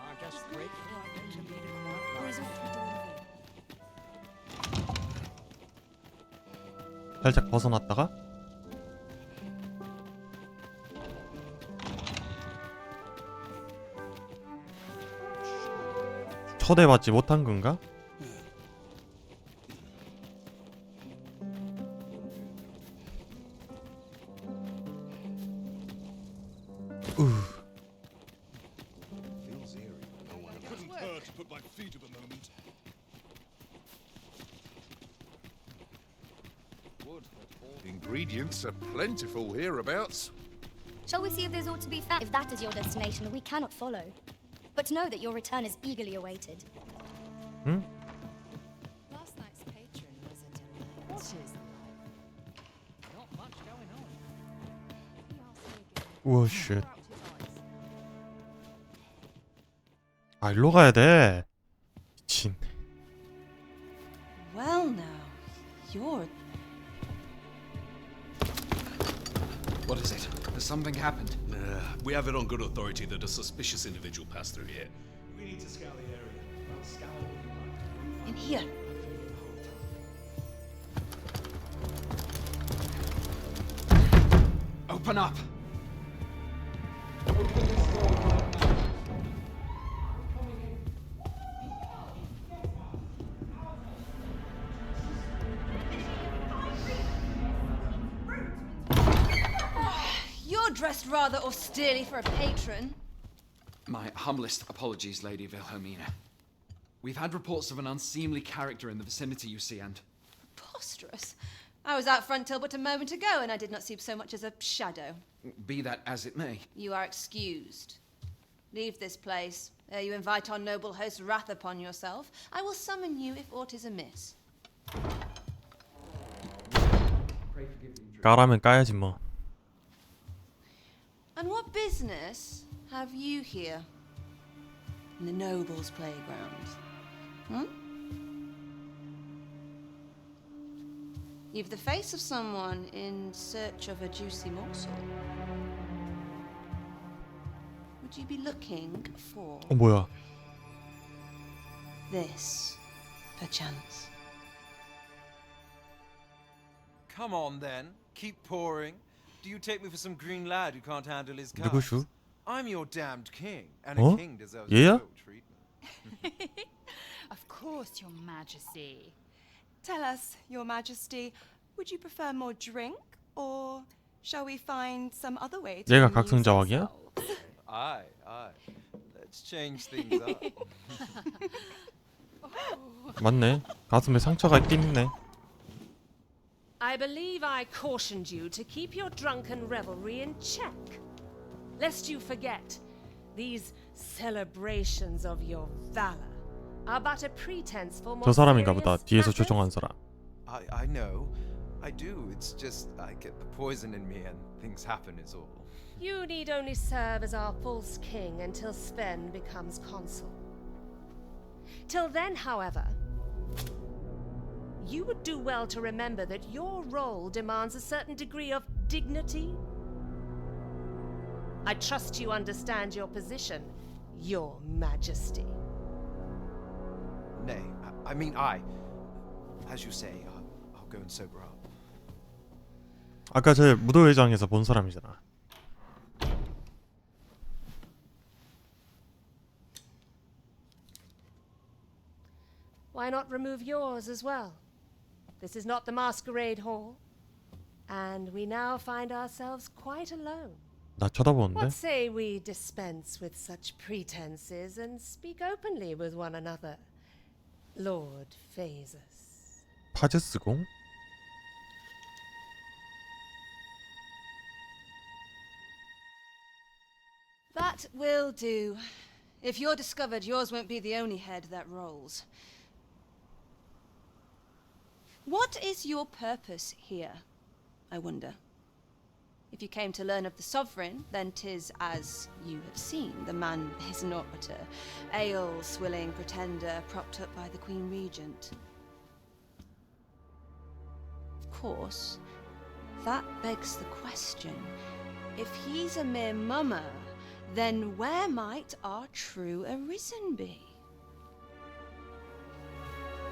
[SPEAKER 12] I'm just grateful I get to lead a quiet
[SPEAKER 8] Or is
[SPEAKER 12] life.
[SPEAKER 8] all we do in vain?
[SPEAKER 1] 살짝 벗어났다가 초대받지 못한 건가?
[SPEAKER 7] Feels eerie. No one couldn't hurt to put my feet up a moment. Ingredients are plentiful hereabouts.
[SPEAKER 2] Shall we see if there's aught to be found? If that is your destination, we cannot follow. But know that your return is eagerly awaited.
[SPEAKER 1] 응?
[SPEAKER 8] Last night's patron was a delight.
[SPEAKER 12] What is not much going on.
[SPEAKER 8] He asked me again.
[SPEAKER 1] 우와 쉣.
[SPEAKER 8] Pour out his eyes.
[SPEAKER 1] 아 일로 가야 돼. 미친.
[SPEAKER 8] Well now, you're...
[SPEAKER 13] What is it? Has something happened?
[SPEAKER 14] We have it on good authority that a suspicious individual passed through here.
[SPEAKER 15] We need to scour the area. Well, scour what you like.
[SPEAKER 8] In here.
[SPEAKER 13] Open up!
[SPEAKER 8] You're dressed rather austerely for a patron.
[SPEAKER 13] My humblest apologies, Lady Wilhelmina. We've had reports of an unseemly character in the vicinity, you see, and...
[SPEAKER 8] Preposterous. I was out front till but a moment ago, and I did not see so much as a shadow.
[SPEAKER 13] Be that as it may.
[SPEAKER 8] You are excused. Leave this place, ere you invite our noble host's wrath upon yourself. I will summon you if aught is amiss.
[SPEAKER 1] 까라면 까야지 뭐.
[SPEAKER 8] And what business have you here? In the nobles' playground? Hmm? You've the face of someone in search of a juicy morsel. Would you be looking for
[SPEAKER 1] 뭐야?
[SPEAKER 8] this, perchance?
[SPEAKER 16] Come on then, keep pouring. Do you take me for some green lad who can't handle his cards?
[SPEAKER 1] 누구슈?
[SPEAKER 16] I'm your damned king, and a
[SPEAKER 1] 어?
[SPEAKER 16] king deserves
[SPEAKER 1] 얘야?
[SPEAKER 16] royal treatment.
[SPEAKER 17] Of course, Your Majesty.
[SPEAKER 18] Tell us, Your Majesty, would you prefer more drink, or shall we find some other way to
[SPEAKER 1] 얘가
[SPEAKER 18] amuse
[SPEAKER 1] 각성자왕이야?
[SPEAKER 16] Aye, aye. Let's change things up.
[SPEAKER 1] 맞네. 가슴에 상처가 있긴 있네.
[SPEAKER 19] I believe I cautioned you to keep your drunken revelry in check, lest you forget these celebrations of your valor are but a pretense for more
[SPEAKER 1] 저 사람인가
[SPEAKER 19] serious
[SPEAKER 1] 보다. 뒤에서
[SPEAKER 19] matters.
[SPEAKER 1] 조종한 사람.
[SPEAKER 16] I know. I do. It's just I get the poison in me and things happen is all.
[SPEAKER 19] You need only serve as our false king until Sven becomes consul. Till then, however, you would do well to remember that your role demands a certain degree of dignity. I trust you understand your position, Your Majesty.
[SPEAKER 16] Nay, as you say, I'll go and sober up.
[SPEAKER 1] 아까 제 무도회장에서 본 사람이잖아.
[SPEAKER 19] Why not remove yours as well? This is not the masquerade hall, and we now find ourselves quite alone.
[SPEAKER 1] 나 쳐다보는데?
[SPEAKER 19] What say we dispense with such pretenses and speak openly with one another, Lord Phasus?
[SPEAKER 1] 파제스공?
[SPEAKER 8] That will do. If you're discovered, yours won't be the only head that rolls. What is your purpose here, I wonder? If you came to learn of the Sovereign, then 'tis as you have seen. The man is naught but a ale-swilling pretender propped up by the Queen Regent. Of course, that begs the question. If he's a mere mummer, then where might our true Arisen be?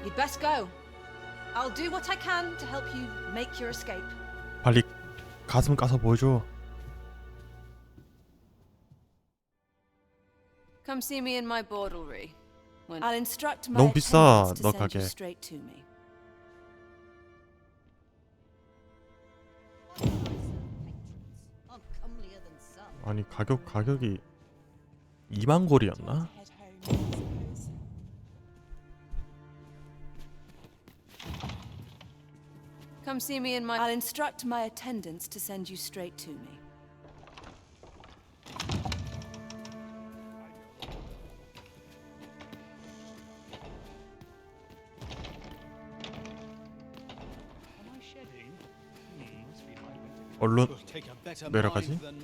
[SPEAKER 8] You'd best go. I'll do what I can to help you make your escape.
[SPEAKER 1] 빨리 가슴 까서 보여줘.
[SPEAKER 8] Come see me in my bordlery. I'll instruct my
[SPEAKER 1] 너무 비싸,
[SPEAKER 8] attendants to
[SPEAKER 1] 너
[SPEAKER 8] send you
[SPEAKER 1] 가게.
[SPEAKER 8] straight to me.
[SPEAKER 1] 아니 가격이 2만 골이었나?
[SPEAKER 8] Come see me in my... I'll instruct my attendants to send you straight to me.
[SPEAKER 1] 언론 내려가지?
[SPEAKER 12] Not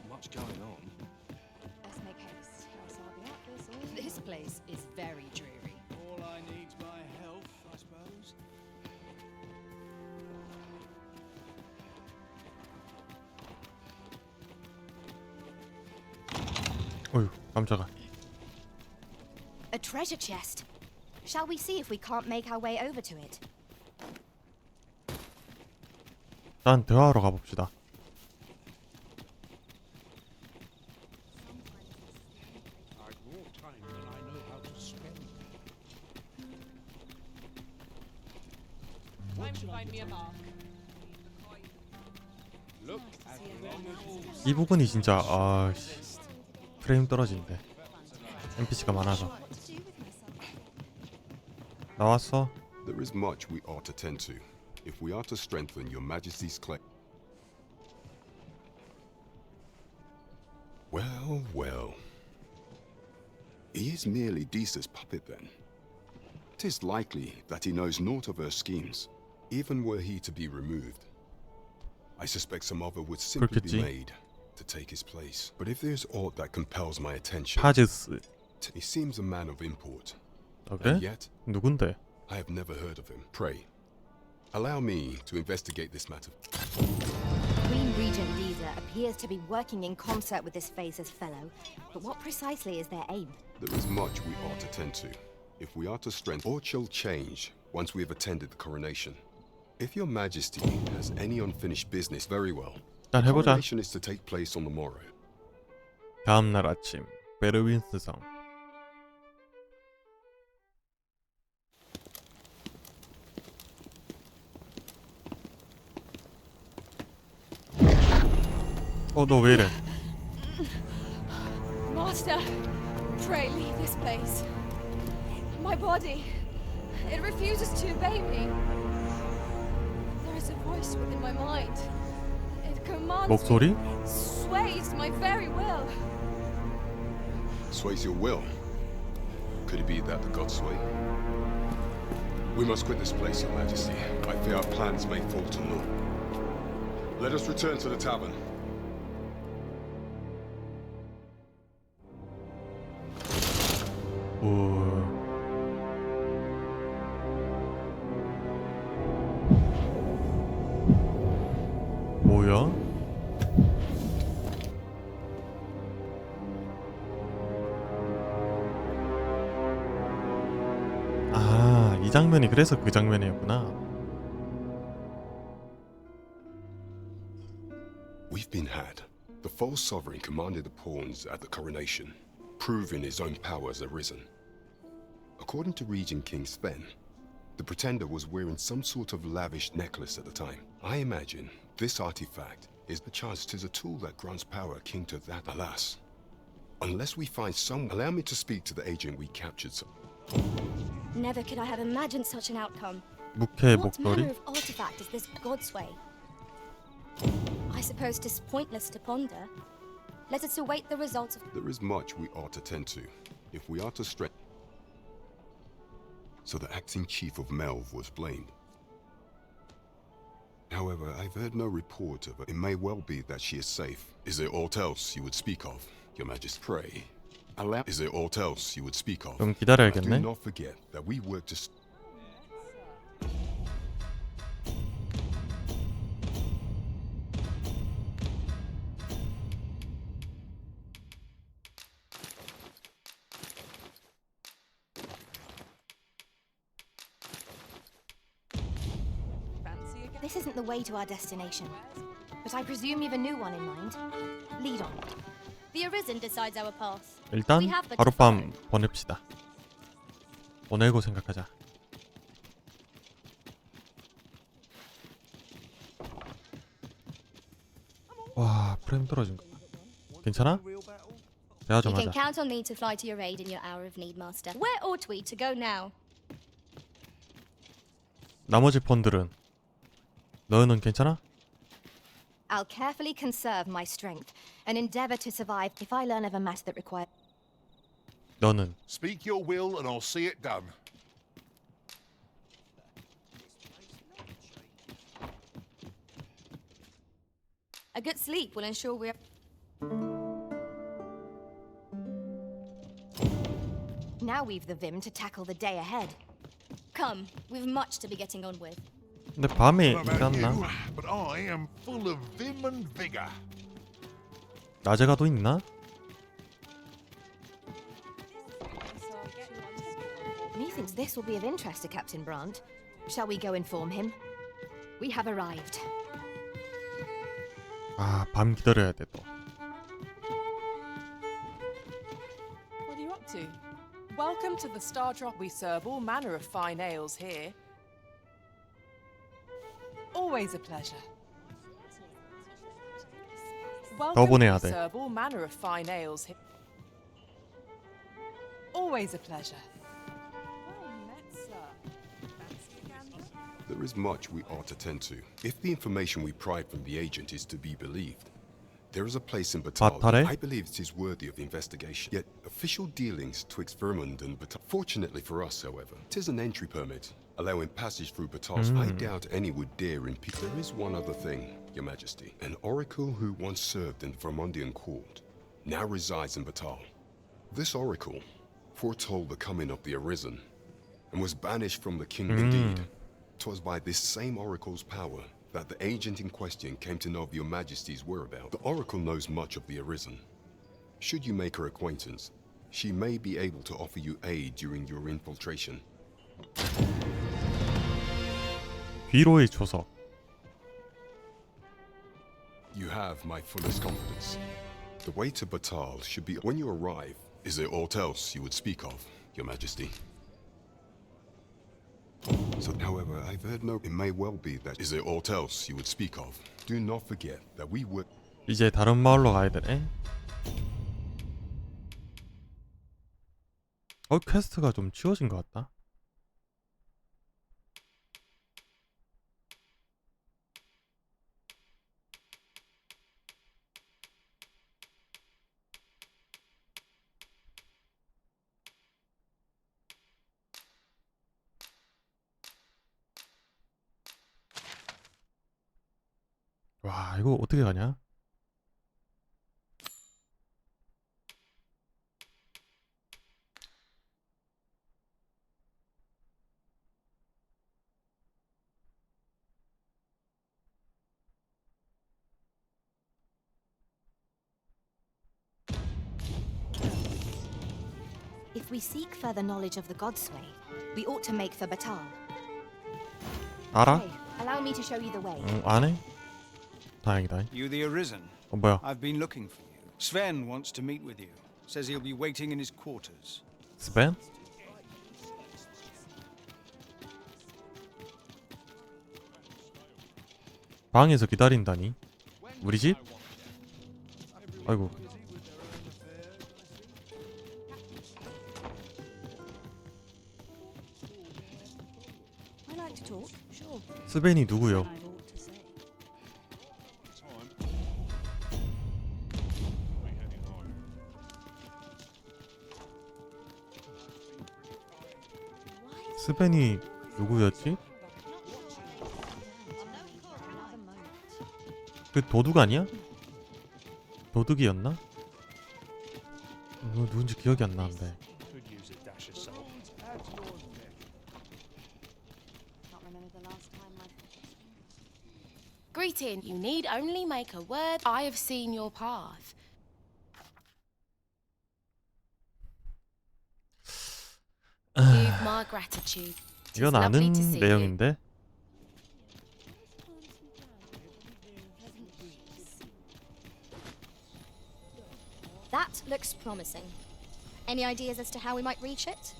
[SPEAKER 12] much going on.
[SPEAKER 3] Let's make haste, else I'll be at this all. This place is very dreary.
[SPEAKER 12] All I need's my health, I suppose.
[SPEAKER 1] 어휴 깜짝아.
[SPEAKER 3] A treasure chest. Shall we see if we can't make our way over to it?
[SPEAKER 1] 난 대화하러 가봅시다.
[SPEAKER 12] I've more time than I know how to spend.
[SPEAKER 9] Time to find me a mark.
[SPEAKER 12] Look as long as
[SPEAKER 1] 이 부분이 진짜 프레임 떨어지는데 NPC가 많아서. 나왔어.
[SPEAKER 20] There is much we ought to tend to, if we are to strengthen your Majesty's claim. Well, well. He is merely Disa's puppet then. 'Tis likely that he knows naught of her schemes, even were he to be removed. I suspect some other would simply be made to take his place. But if there's aught that compels my attention,
[SPEAKER 1] 파제스.
[SPEAKER 20] he seems a man of import.
[SPEAKER 1] 그래?
[SPEAKER 20] And yet,
[SPEAKER 1] 누군데?
[SPEAKER 20] I have never heard of him. Pray, allow me to investigate this matter.
[SPEAKER 3] Queen Regent Lisa appears to be working in concert with this Phasus fellow, but what precisely is their aim?
[SPEAKER 20] There is much we ought to tend to, if we are to strengthen or shall change once we have attended the coronation. If your Majesty has any unfinished business, very well.
[SPEAKER 1] 일단 해보자.
[SPEAKER 20] Coronation is to take place on the morrow.
[SPEAKER 1] 다음 날 아침 베르윈스 성. 너 왜 이래?
[SPEAKER 2] Master, pray leave this place. My body, it refuses to obey me. There is a voice within my mind. It commands
[SPEAKER 1] 목소리?
[SPEAKER 2] me, sways my very will.
[SPEAKER 20] Sways your will? Could it be that the gods sway? We must quit this place, Your Majesty. I fear our plans may fall to naught. Let us return to the tavern.
[SPEAKER 1] 뭐야? 아, 이 장면이 그래서 그 장면이었구나.
[SPEAKER 20] We've been had. The false sovereign commanded the pawns at the coronation, proving his own power has arisen. According to Regent King Sven, the pretender was wearing some sort of lavish necklace at the time. I imagine this artifact is perchance 'tis a tool that grants power akin to that. Alas, unless we find some, allow me to speak to the agent we captured.
[SPEAKER 2] Never could I have imagined such an outcome.
[SPEAKER 1] 무케
[SPEAKER 2] What
[SPEAKER 1] 목도리?
[SPEAKER 2] manner of artifact is this God's way? I suppose 'tis pointless to ponder. Let us await the results of...
[SPEAKER 20] There is much we ought to tend to, if we are to stretch. So the acting chief of Melv was blamed. However, I've heard no report of her. It may well be that she is safe. Is there aught else you would speak of, Your Majesty? Pray. Allow. Is there aught else you would speak of?
[SPEAKER 1] 좀 기다려야겠네.
[SPEAKER 20] Do not forget that we work to.
[SPEAKER 3] This isn't the way to our destination, but I presume you've a new one in mind. Lead on.
[SPEAKER 2] The Arisen decides our path.
[SPEAKER 1] 일단
[SPEAKER 2] We have but to
[SPEAKER 1] 하룻밤 보냅시다. 보내고 생각하자. 와, 프레임 떨어진 거. 괜찮아? 대화 좀
[SPEAKER 2] You can
[SPEAKER 1] 하자.
[SPEAKER 2] count on me to fly to your aid in your hour of need, Master. Where ought we to go now?
[SPEAKER 1] 나머지 폰들은 너는 괜찮아?
[SPEAKER 3] I'll carefully conserve my strength and endeavor to survive if I learn of a matter that requires...
[SPEAKER 1] 너는
[SPEAKER 4] Speak your will and I'll see it done.
[SPEAKER 2] A good sleep will ensure we're...
[SPEAKER 3] Now we've the vim to tackle the day ahead.
[SPEAKER 2] Come, we've much to be getting on with.
[SPEAKER 1] 근데 밤에
[SPEAKER 4] I don't know about
[SPEAKER 1] 있나?
[SPEAKER 4] you, but I am full of vim and vigor.
[SPEAKER 1] 낮에 가도 있나?
[SPEAKER 3] Methinks this will be of interest to Captain Brandt. Shall we go inform him? We have arrived.
[SPEAKER 1] 아, 밤 기다려야 돼 또.
[SPEAKER 9] What are you up to? Welcome to the Star Drop. We serve all manner of fine ales here. Always a pleasure. Welcome
[SPEAKER 1] 보내야
[SPEAKER 9] to
[SPEAKER 1] 돼.
[SPEAKER 9] serve all manner of fine ales here. Always a pleasure. Well met, sir. Fancy a gander?
[SPEAKER 20] There is much we ought to tend to. If the information we pry from the agent is to be believed, there is a place in Batal
[SPEAKER 1] 바탈에?
[SPEAKER 20] I believe it is worthy of investigation. Yet official dealings twixt Vermund and Batal. Fortunately for us, however, it is an entry permit, allowing passage through Batal. I doubt any would dare impede. There is one other thing, Your Majesty. An oracle who once served in the Vermundian court now resides in Batal. This oracle foretold the coming of the Arisen and was banished from the king. Indeed, 'twas by this same oracle's power that the agent in question came to know of Your Majesty's whereabouts. The oracle knows much of the Arisen. Should you make her acquaintance, she may be able to offer you aid during your infiltration.
[SPEAKER 1] 귀로의 조석.
[SPEAKER 20] You have my fullest confidence. The way to Batal should be when you arrive. Is there aught else you would speak of, Your Majesty? So, however, I've heard no. It may well be that. Is there aught else you would speak of? Do not forget that we were.
[SPEAKER 1] 이제 다른 마을로 가야 되네. 퀘스트가 좀 치워진 것 같다. 와, 이거 어떻게 가냐?
[SPEAKER 3] If we seek further knowledge of the Godsway, we ought to make for Batal.
[SPEAKER 1] 알아?
[SPEAKER 3] Hey, allow me to show you the way.
[SPEAKER 1] 응, 안 해? 다행이다.
[SPEAKER 21] You the Arisen?
[SPEAKER 1] 뭐야?
[SPEAKER 21] I've been looking for you. Sven wants to meet with you. Says he'll be waiting in his quarters.
[SPEAKER 1] 스벤? 방에서 기다린다니? 우리 집? 아이고.
[SPEAKER 18] I like to talk, sure.
[SPEAKER 1] 스벤이 누구요? 스벤이 누구였지? 그 도둑 아니야? 도둑이었나? 누군지 기억이 안 나는데.
[SPEAKER 22] Greeting. You need only make a word. I have seen your path. You've my gratitude.
[SPEAKER 1] 이건 아는 내용인데.
[SPEAKER 2] That looks promising. Any ideas as to how we might reach it?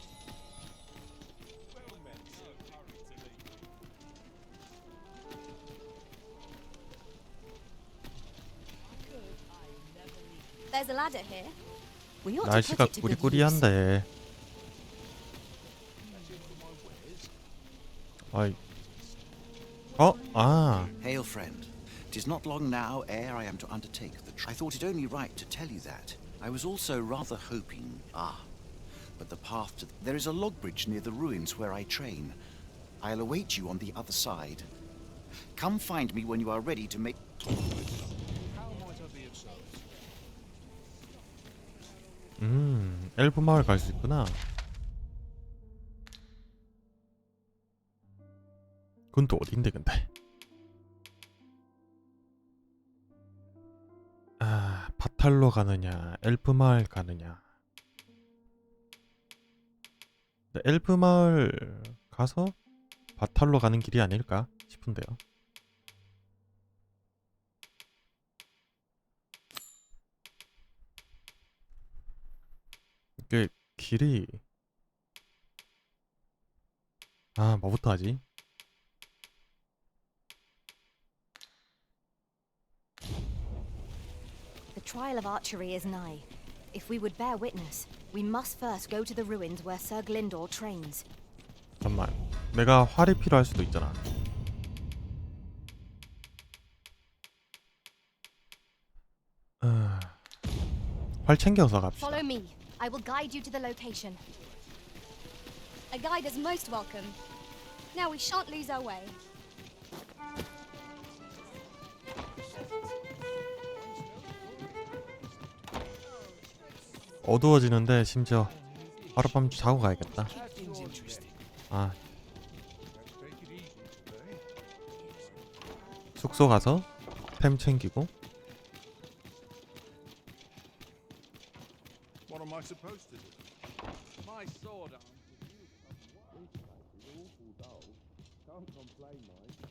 [SPEAKER 2] There's a ladder here. We ought to
[SPEAKER 1] 날씨가
[SPEAKER 2] put it to good use.
[SPEAKER 1] 꾸리꾸리한데. 아이. 아.
[SPEAKER 5] Hail, friend. 'Tis not long now ere I am to undertake the I thought it only right to tell you that. I was also rather hoping... but the path to... There is a log bridge near the ruins where I train. I'll await you on the other side. Come find me when you are ready to make...
[SPEAKER 1] 엘프 마을 갈 수 있구나. 그건 또 어딘데 근데? 아, 바탈로 가느냐, 엘프 마을 가느냐. 근데 엘프 마을 가서 바탈로 가는 길이 아닐까 싶은데요. 이게 길이 뭐부터 하지?
[SPEAKER 3] The trial of archery is nigh. If we would bear witness, we must first go to the ruins where Sir Glindor trains.
[SPEAKER 1] 잠깐만, 내가 활이 필요할 수도 있잖아. 활 챙겨서 갑시다.
[SPEAKER 2] Follow me. I will guide you to the location. A guide is most welcome. Now we shan't lose our way.
[SPEAKER 1] 어두워지는데 심지어 하룻밤 자고 가야겠다. 숙소 가서 템 챙기고.
[SPEAKER 7] What am I supposed to do?
[SPEAKER 12] My sword arm is awful dull. Can't complain, mate.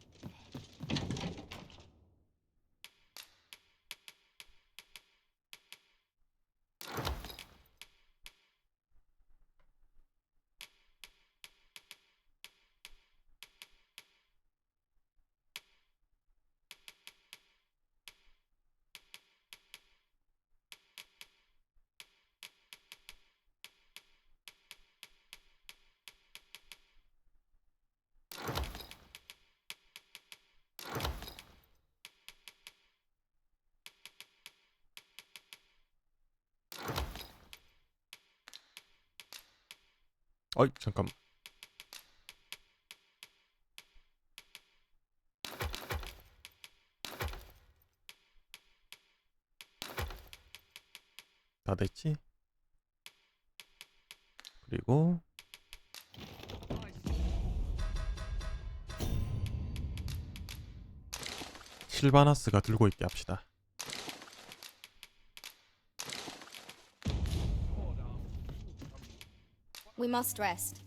[SPEAKER 1] 어이, 잠깐만. 다 됐지? 그리고 실바나스가 들고 있게 합시다.
[SPEAKER 2] We must rest.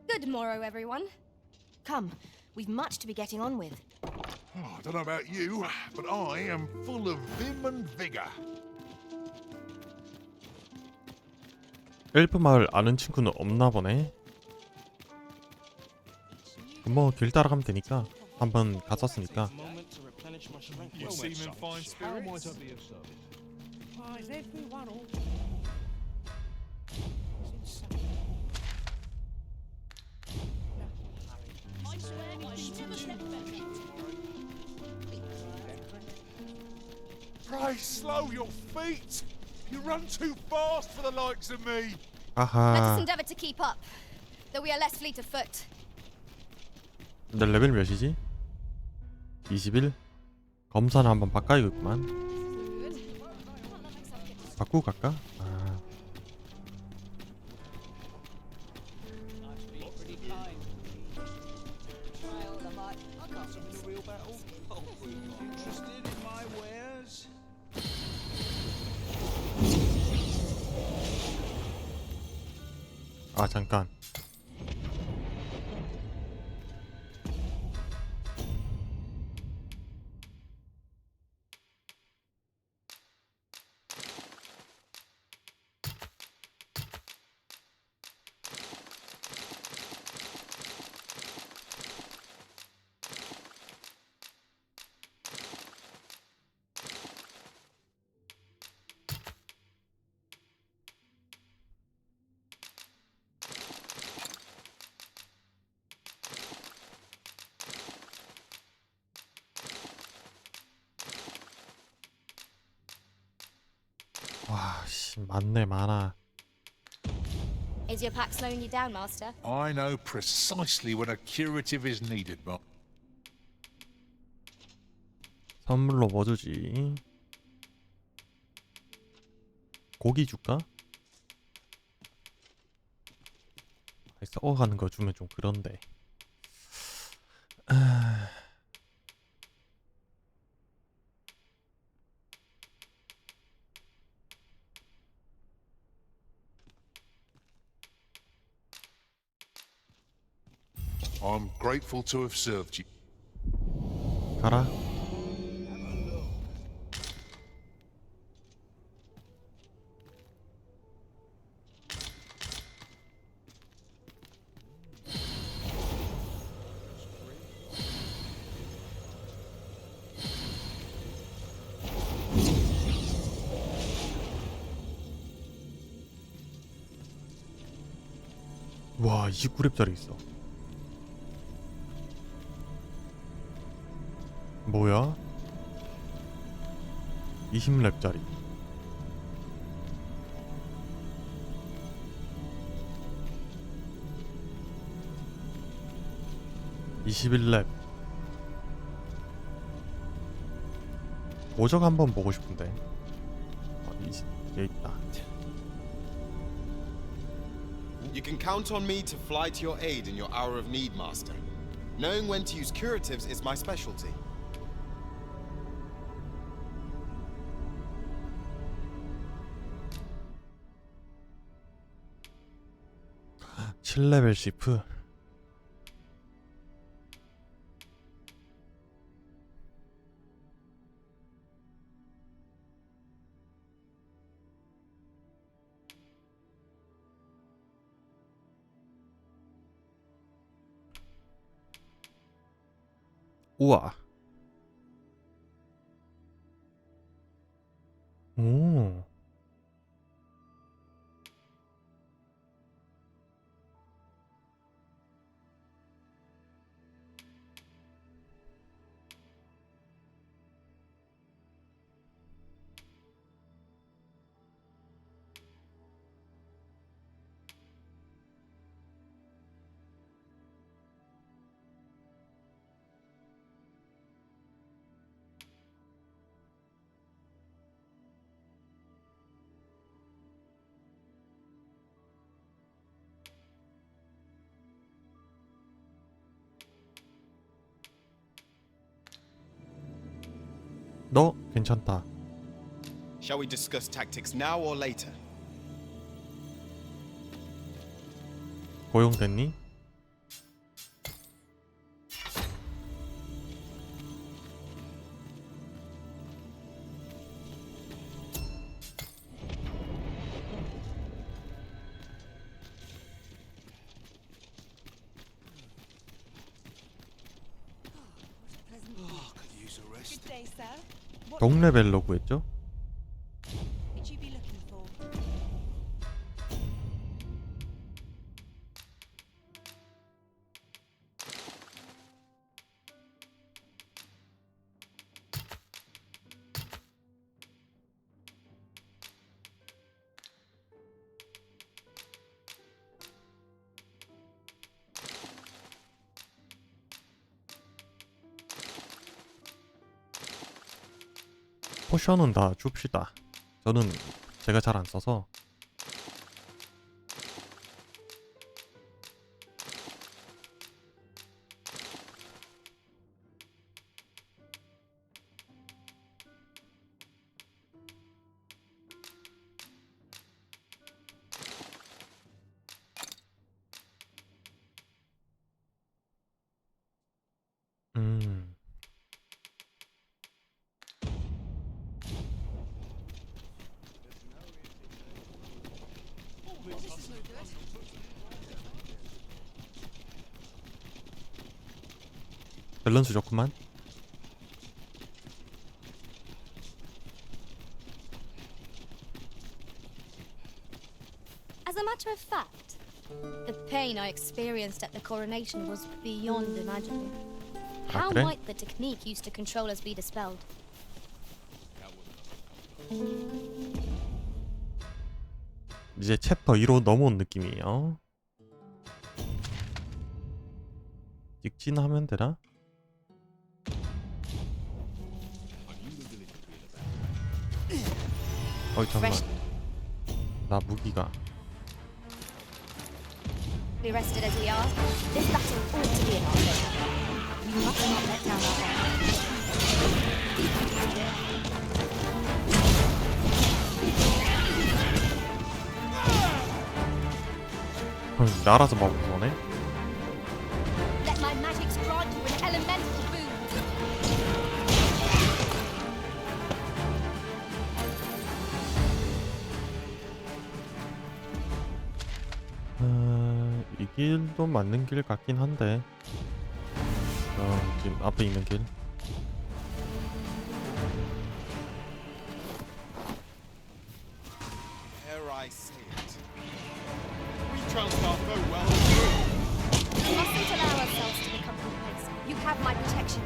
[SPEAKER 2] Good morrow, everyone.
[SPEAKER 3] Come, we've much to be getting on with.
[SPEAKER 4] Oh, I don't know about you, but I am full of vim and vigour.
[SPEAKER 1] 엘프 마을 아는 친구는 없나 보네. 뭐 길 따라가면 되니까 한번 갔었으니까.
[SPEAKER 15] You seem in fine spirits. How might I be of service? Why, is everyone all...
[SPEAKER 4] Pray, slow your feet. You run too fast for the likes of me.
[SPEAKER 2] Let us
[SPEAKER 1] 아하.
[SPEAKER 2] endeavour to keep up, though we are less fleet of foot.
[SPEAKER 1] 내 레벨 몇이지? 21? 검사는 한번 바꿔야겠구만. 바꾸고 갈까? 아.
[SPEAKER 21] Interested in my wares?
[SPEAKER 1] 아 잠깐. 와, 씨, 많네, 많아.
[SPEAKER 2] Is your pack slowing you down, Master?
[SPEAKER 4] I know precisely when a curative is needed, but
[SPEAKER 1] 선물로 뭐 주지? 고기 줄까? 썩어가는 거 주면 좀 그런데.
[SPEAKER 4] I'm grateful to have served you.
[SPEAKER 1] 가라. 와, 29렙짜리 있어. 뭐야? 20렙짜리. 21렙. 오적 한번 보고 싶은데. 여기 있다.
[SPEAKER 6] You can count on me to fly to your aid in your hour of need, Master. Knowing when to use curatives is my specialty.
[SPEAKER 1] (7레벨) 시프. 우와. 오. 너 괜찮다.
[SPEAKER 6] Shall we discuss tactics now or later?
[SPEAKER 1] 고용됐니?
[SPEAKER 18] Good day, sir. What
[SPEAKER 1] 동레벨로 구했죠?
[SPEAKER 18] would you be looking for?
[SPEAKER 1] 포션은 다 줍시다. 저는 제가 잘 안 써서. 밸런스 좋구만.
[SPEAKER 2] As a matter of fact, the pain I experienced at the coronation was beyond imagining. How
[SPEAKER 1] 그래?
[SPEAKER 2] might the technique used to control us be dispelled?
[SPEAKER 1] 이제 챕터 2로 넘어온 느낌이에요. 직진하면 되나? 어이 잠깐만. 나 무기가.
[SPEAKER 2] We rested as we are. This battle ought to be in our favor. We must not let down our guard.
[SPEAKER 1] 날아서 막 오네.
[SPEAKER 2] Let my magics grant you an elemental boon.
[SPEAKER 1] 이 길도 맞는 길 같긴 한데. 지금 앞에 있는 길.
[SPEAKER 6] Ere I say it, we trounced our foe well and good.
[SPEAKER 2] We mustn't allow ourselves to become complacent. You have my protection.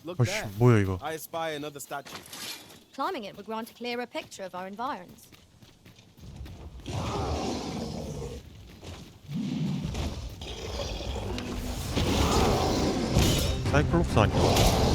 [SPEAKER 6] Look
[SPEAKER 1] 어이씨,
[SPEAKER 6] there.
[SPEAKER 1] 뭐야 이거?
[SPEAKER 6] I espy another statue.
[SPEAKER 2] Climbing it would grant a clearer picture of our environs.
[SPEAKER 1] 사이클롭스 아니야?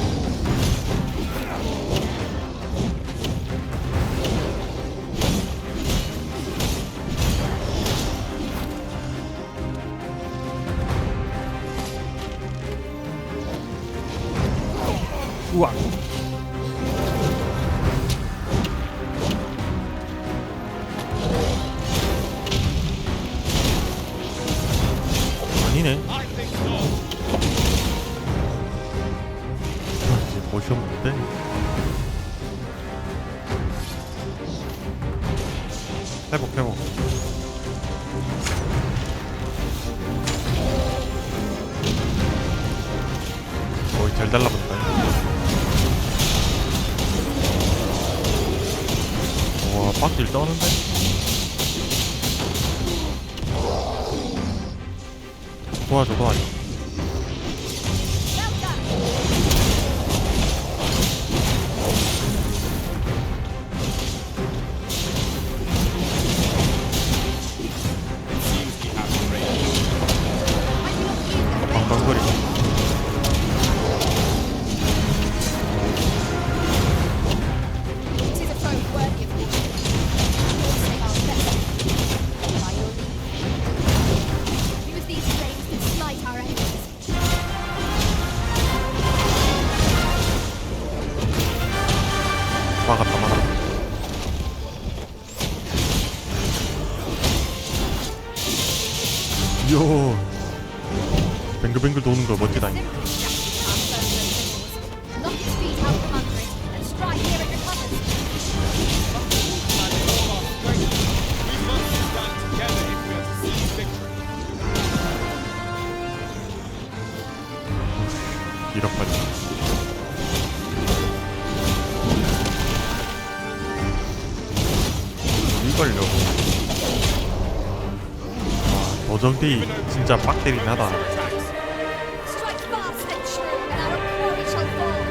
[SPEAKER 1] 우와. 아니네. 이제 모션 뭔데? 회복. 거의 잘 달라붙다. 와, 빡딜 떠는데? 도와줘. 방방거리고.
[SPEAKER 2] It is a foe worthy of caution.
[SPEAKER 1] 막았다 막았다. 이야, 뱅글뱅글 도는 거 멋지다.
[SPEAKER 2] Knock its feet out from under it and strike here it recovers.
[SPEAKER 6] We must stand together if we are to seize victory.
[SPEAKER 1] 이렇까지. 이걸요. 와, 도적이 진짜 빡대리 나다.
[SPEAKER 2] Strike fast and true, and our quarry shall fall.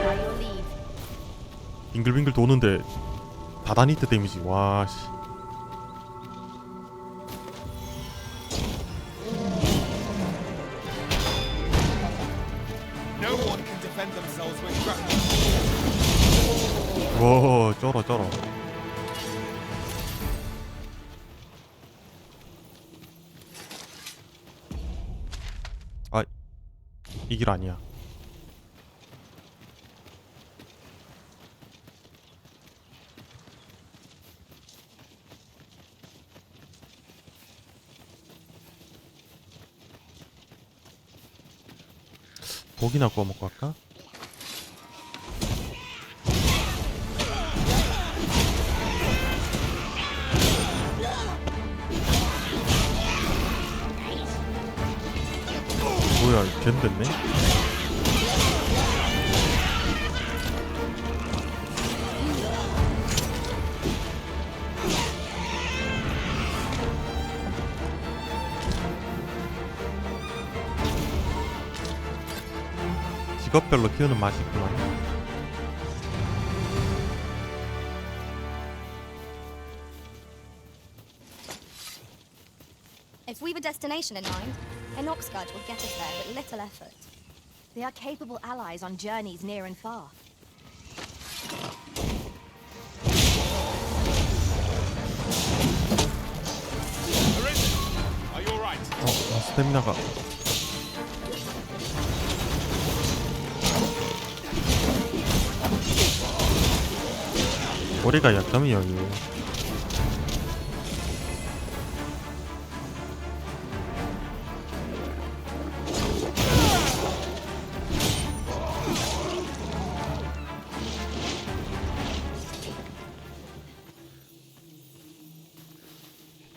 [SPEAKER 2] By your leave.
[SPEAKER 1] 빙글빙글 도는데 다다니트 데미지. 와 씨.
[SPEAKER 6] No one can defend themselves with grapple.
[SPEAKER 1] 와, 쩔어 쩔어. 아, 이 길 아니야. 고기나 구워 먹고 할까? 뭐야, 겐 됐네? 직업별로 키우는 맛이 있구만.
[SPEAKER 2] If we've a destination in mind, an Oxguard will get us there with little effort.
[SPEAKER 3] They are capable allies on journeys near and far.
[SPEAKER 6] Are you alright?
[SPEAKER 1] 스태미나가. 머리가 약점이야, 이거.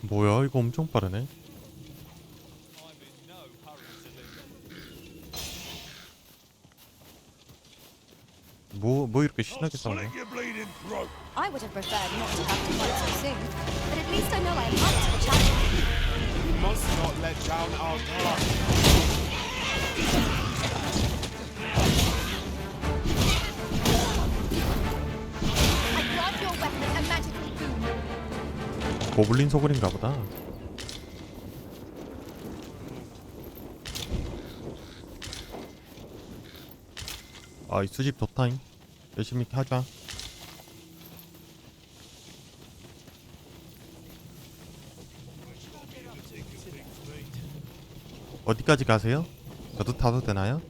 [SPEAKER 1] 뭐야, 이거 엄청 빠르네. 뭐 이렇게 신나게 싸우냐?
[SPEAKER 2] I would have preferred not to have to fight so soon, but at least I know I am up to the challenge.
[SPEAKER 6] We must not let down our guard.
[SPEAKER 2] I grant your weapon a magical boon.
[SPEAKER 1] 고블린 소굴인가 보다. 아, 이 수집 좋다잉. 열심히 하자. 어디까지 가세요? 저도 타도 되나요?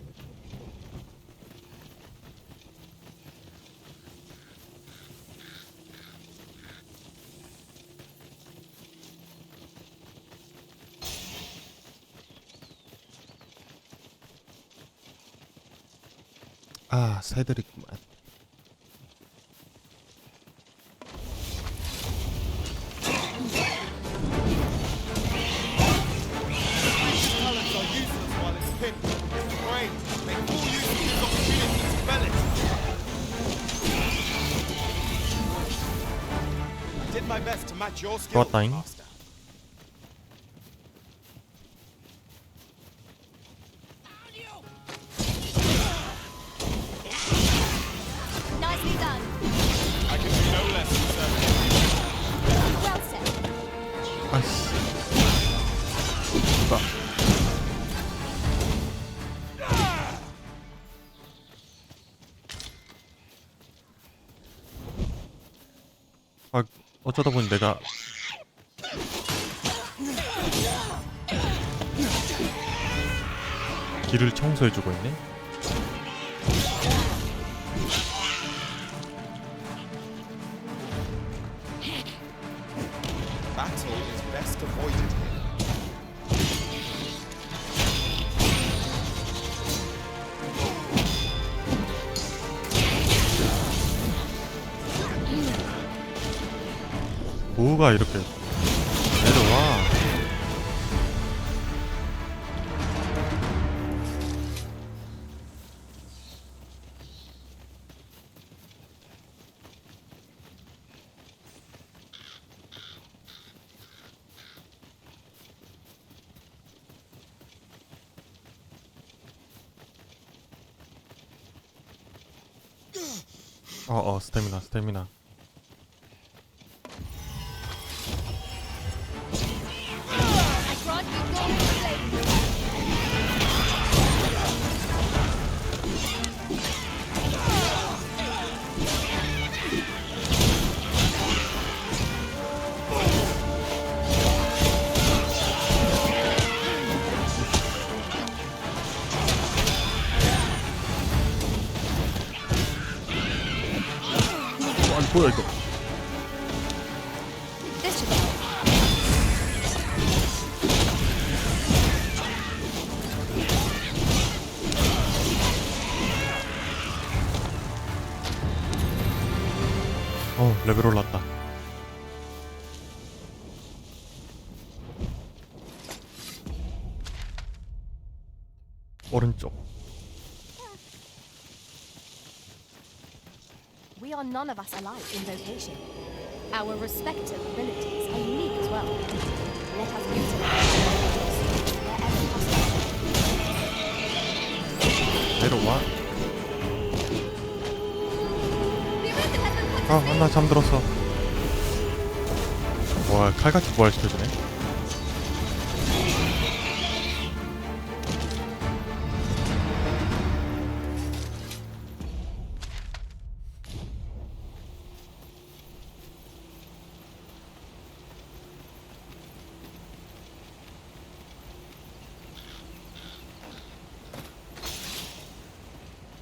[SPEAKER 1] 아, 새들이구만.
[SPEAKER 6] Talents are useless while it's pinned. Great. Make full use of this opportunity to fell it. I did my best to match your skill,
[SPEAKER 1] 좋았다잉.
[SPEAKER 6] Master.
[SPEAKER 2] Nicely done.
[SPEAKER 6] I can do no less than serve.
[SPEAKER 2] Well said.
[SPEAKER 1] 아씨. 아, 어쩌다 보니 내가 길을 청소해주고 있네.
[SPEAKER 6] best avoided here.
[SPEAKER 1] 뭐가 이렇게 내려와. 스태미나.
[SPEAKER 2] I grant you golden flame.
[SPEAKER 1] 아니 뭐야 이거.
[SPEAKER 2] This should help.
[SPEAKER 1] 레벨 올랐다. 오른쪽.
[SPEAKER 3] We are none of us alike in vocation. Our respective abilities are unique as well. Let us utilize wherever possible.
[SPEAKER 1] 내려와. 나 잠들었어. 와, 칼같이 부활시켜주네.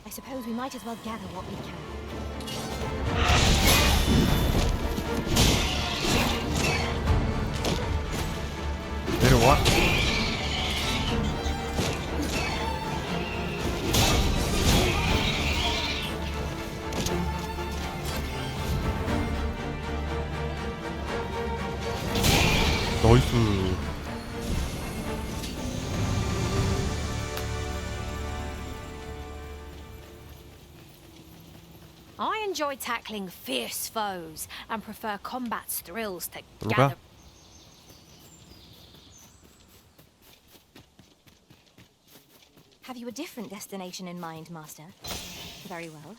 [SPEAKER 3] I suppose we might as well gather what we can.
[SPEAKER 1] 내려와. 나이스.
[SPEAKER 3] I enjoy tackling fierce foes and prefer combat's thrills to
[SPEAKER 1] 누가?
[SPEAKER 3] gather. Have you a different destination in mind, Master? Very well.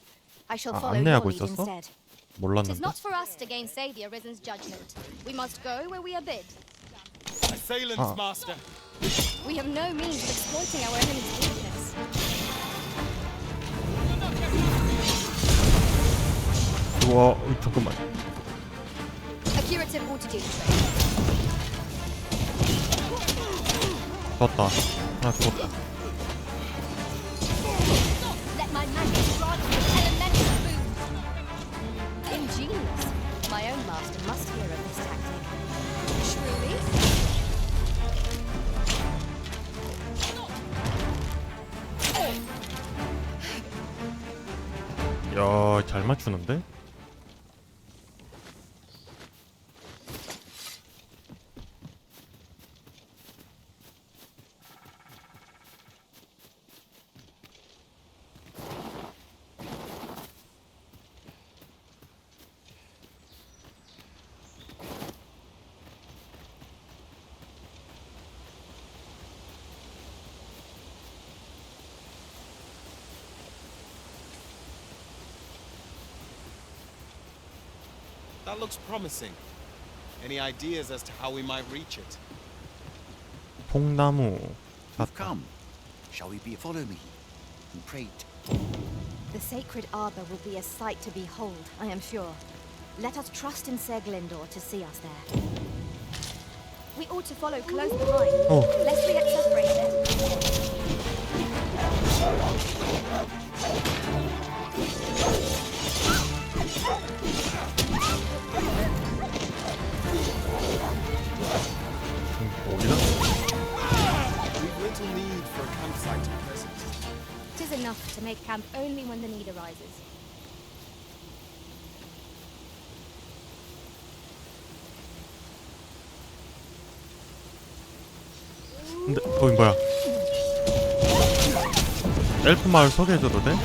[SPEAKER 3] I shall follow your
[SPEAKER 1] 안내하고
[SPEAKER 3] lead
[SPEAKER 1] 있었어?
[SPEAKER 3] instead.
[SPEAKER 2] Tis
[SPEAKER 1] 몰랐는데.
[SPEAKER 2] not for us to gainsay the Arisen's judgment. We must go where we are bid.
[SPEAKER 6] Assailants, master.
[SPEAKER 2] We have no means of exploiting our enemy's weakness.
[SPEAKER 1] 와, 잠깐만.
[SPEAKER 2] A curative antidote.
[SPEAKER 1] 졌다. 하나 죽었다.
[SPEAKER 2] Let my magic grant you elemental boon.
[SPEAKER 3] Ingenious. My own master must hear of this tactic.
[SPEAKER 2] Truly?
[SPEAKER 1] 야, 잘 맞추는데?
[SPEAKER 6] That looks promising. Any ideas as to how we might reach it?
[SPEAKER 1] 통나무.
[SPEAKER 5] You've come. Shall we follow me and pray?
[SPEAKER 3] The sacred arbor will be a sight to behold, I am sure. Let us trust in Ser Glindor to see us there. We ought to follow close behind, lest we get separated.
[SPEAKER 2] enough to make camp only when the need arises.
[SPEAKER 1] 근데 거기 뭐야? 엘프 마을 소개해줘도 돼?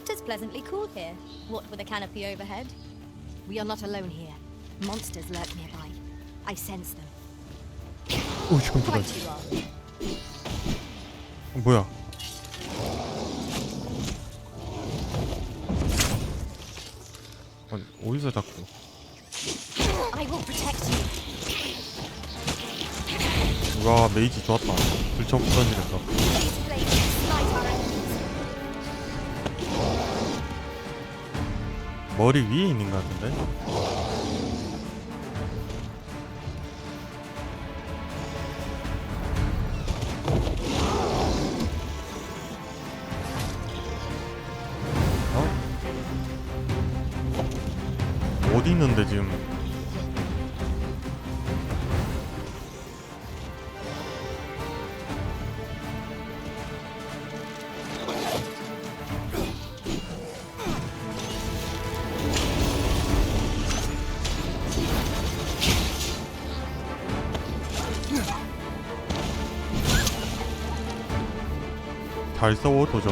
[SPEAKER 2] It's pleasantly cool here, what with a canopy overhead.
[SPEAKER 3] We are not alone here. Monsters lurk nearby. I sense them.
[SPEAKER 1] 오 지금 들어.
[SPEAKER 3] Right you are.
[SPEAKER 1] 뭐야? 아니 어디서 자꾸?
[SPEAKER 3] I will protect you.
[SPEAKER 1] 와 메이지 좋았다. 불청 던지면서.
[SPEAKER 2] These flames smite our enemies.
[SPEAKER 1] 머리 위에 있는 것 같은데? 어? 어디 있는데 지금? 잘 싸워 도저.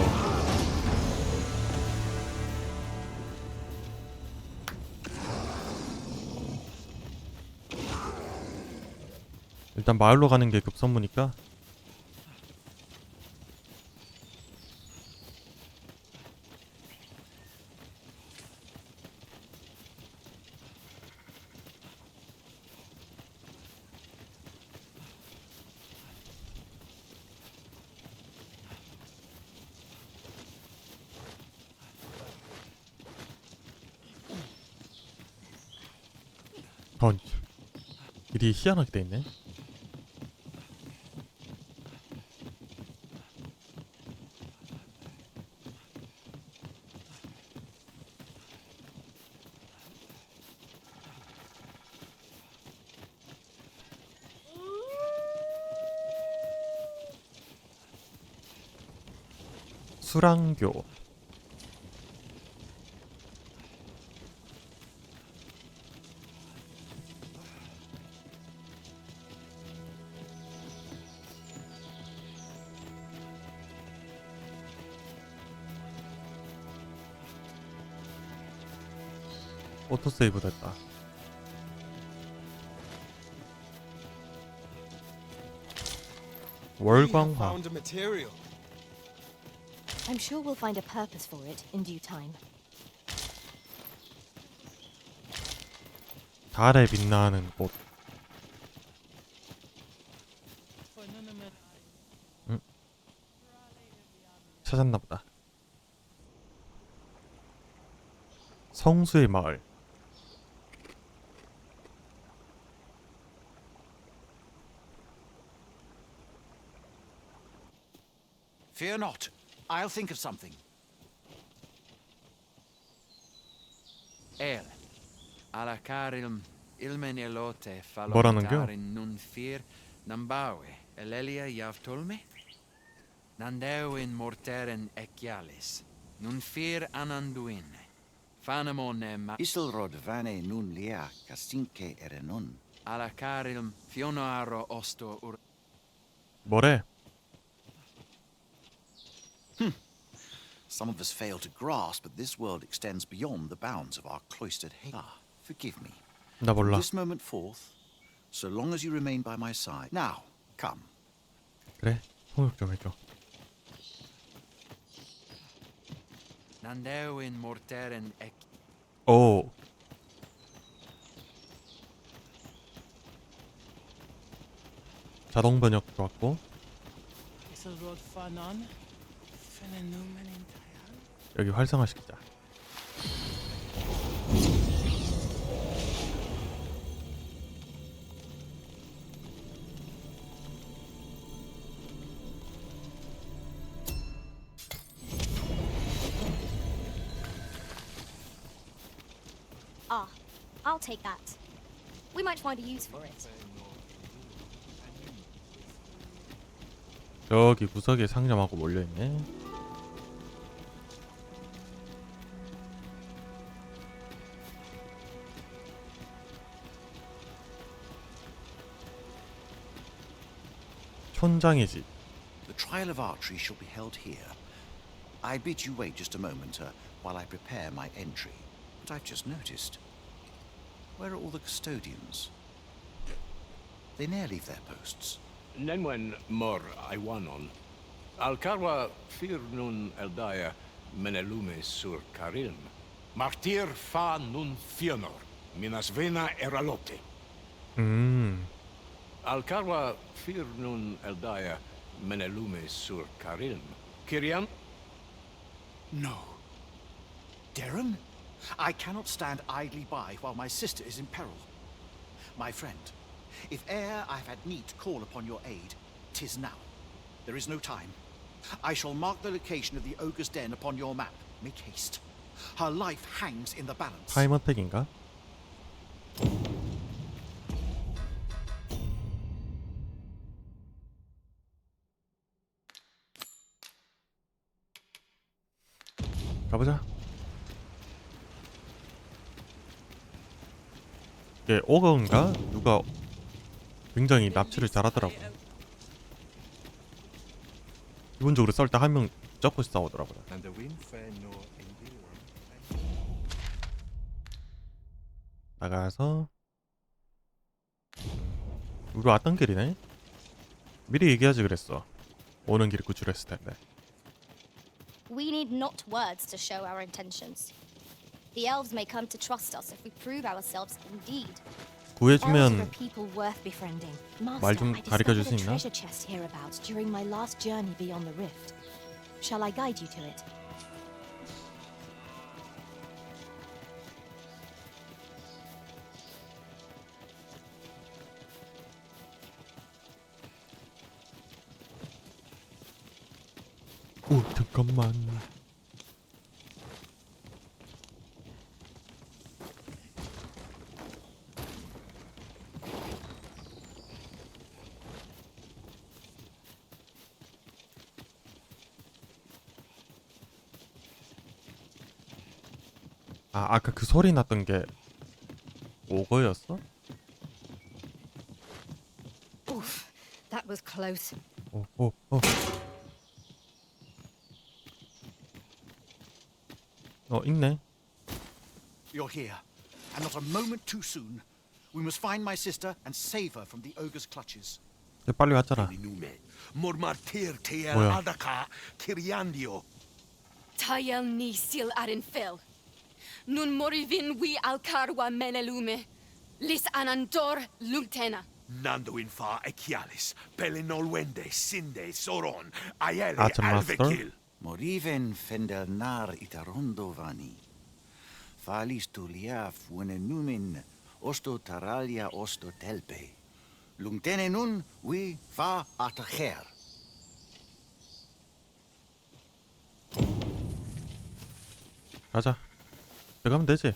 [SPEAKER 1] 일단 마을로 가는 게 급선무니까. 길이 희한하게 돼 있네. 수랑교. 오토세이브 됐다. 월광화.
[SPEAKER 6] Found a material.
[SPEAKER 3] I'm sure we'll find a purpose for it in due time.
[SPEAKER 1] 달에 빛나는 꽃. 응? 찾았나보다. 성수의 마을.
[SPEAKER 5] Fear not. I'll think of something.
[SPEAKER 10] El. Alla carilm ilmen elote
[SPEAKER 1] 뭐라는 겨?
[SPEAKER 10] falomitarin nun fear nambawe elelia yavtolme nandeuin morteren ecialis nun fear ananduin fanamone ma
[SPEAKER 5] Isilrod vane nun lia casinque erenon.
[SPEAKER 10] alla carilm fionoaro osto ur
[SPEAKER 1] 뭐래?
[SPEAKER 5] Some of us fail to grasp that this world extends beyond the bounds of our cloistered hate. Ah, forgive me.
[SPEAKER 1] 나
[SPEAKER 5] From
[SPEAKER 1] 몰라.
[SPEAKER 5] this moment forth, so long as you remain by my side. Now, come.
[SPEAKER 1] 그래, 통역 좀 해줘.
[SPEAKER 10] nandeuin morteren ec
[SPEAKER 1] 오. 자동 번역 좋았고.
[SPEAKER 9] Isilrod Fanon, Fenenumen in
[SPEAKER 1] 여기 활성화시키자.
[SPEAKER 2] Ah, I'll take that. We might find a use for it.
[SPEAKER 1] 저기 구석에 상점하고 몰려있네. 촌장의 집.
[SPEAKER 5] The trial of archery shall be held here. I bid you wait just a moment while I prepare my entry. But I've just noticed. Where are all the custodians? They ne'er leave their posts.
[SPEAKER 7] Nenwen mor Iwanon. Alcarwa fir nun eldaya menelume sur carilm. Martir fa nun fionor. Minas vena eralote. Alcarwa fir nun eldaya menelume sur carilm. Kirian?
[SPEAKER 5] No. Darren? I cannot stand idly by while my sister is in peril. My friend, if e'er I've had need to call upon your aid, 'tis now. There is no time. I shall mark the location of the ogre's den upon your map. Make haste. Her life hangs in the balance.
[SPEAKER 1] 타임 어택인가? 가보자. 이게 오건가? 누가 굉장히 납치를 잘하더라고. 기본적으로 썰 때 한 명 적고 싸우더라고요. 나가서 우리 왔던 길이네? 미리 얘기하지 그랬어. 오는 길이 구출했을 텐데.
[SPEAKER 2] We need not words to show our intentions. The elves may come to trust us if we prove ourselves indeed.
[SPEAKER 1] 구해주면
[SPEAKER 2] Elves are people worth befriending.
[SPEAKER 1] 말 좀
[SPEAKER 2] Master, I
[SPEAKER 1] 가르쳐 줄 수
[SPEAKER 2] discovered a
[SPEAKER 1] 있나?
[SPEAKER 2] treasure chest hereabouts during my last journey beyond the rift. Shall I guide you to it?
[SPEAKER 1] 오, 잠깐만. 아, 아까 그 소리 났던 게 오거였어?
[SPEAKER 3] Oof, that was close.
[SPEAKER 1] 오. 있네.
[SPEAKER 5] You're here, and not a moment too soon. We must find my sister and save her from the ogre's clutches.
[SPEAKER 1] 빨리 왔잖아. 뭐야?
[SPEAKER 22] Tayel ni sil arin fel. Nun morivin wi alcarwa menelume. Lis anandor lungtena.
[SPEAKER 7] Nando in fa echialis, pelinolwende, sinde, soron, aiele
[SPEAKER 1] Master?
[SPEAKER 7] alvekil.
[SPEAKER 5] Moriven fendelnar itarondo vani. Falis tulia fuenenumin osto taralia osto telpe. Lungtene nun we fa atacher.
[SPEAKER 1] 가자. 들어가면 되지.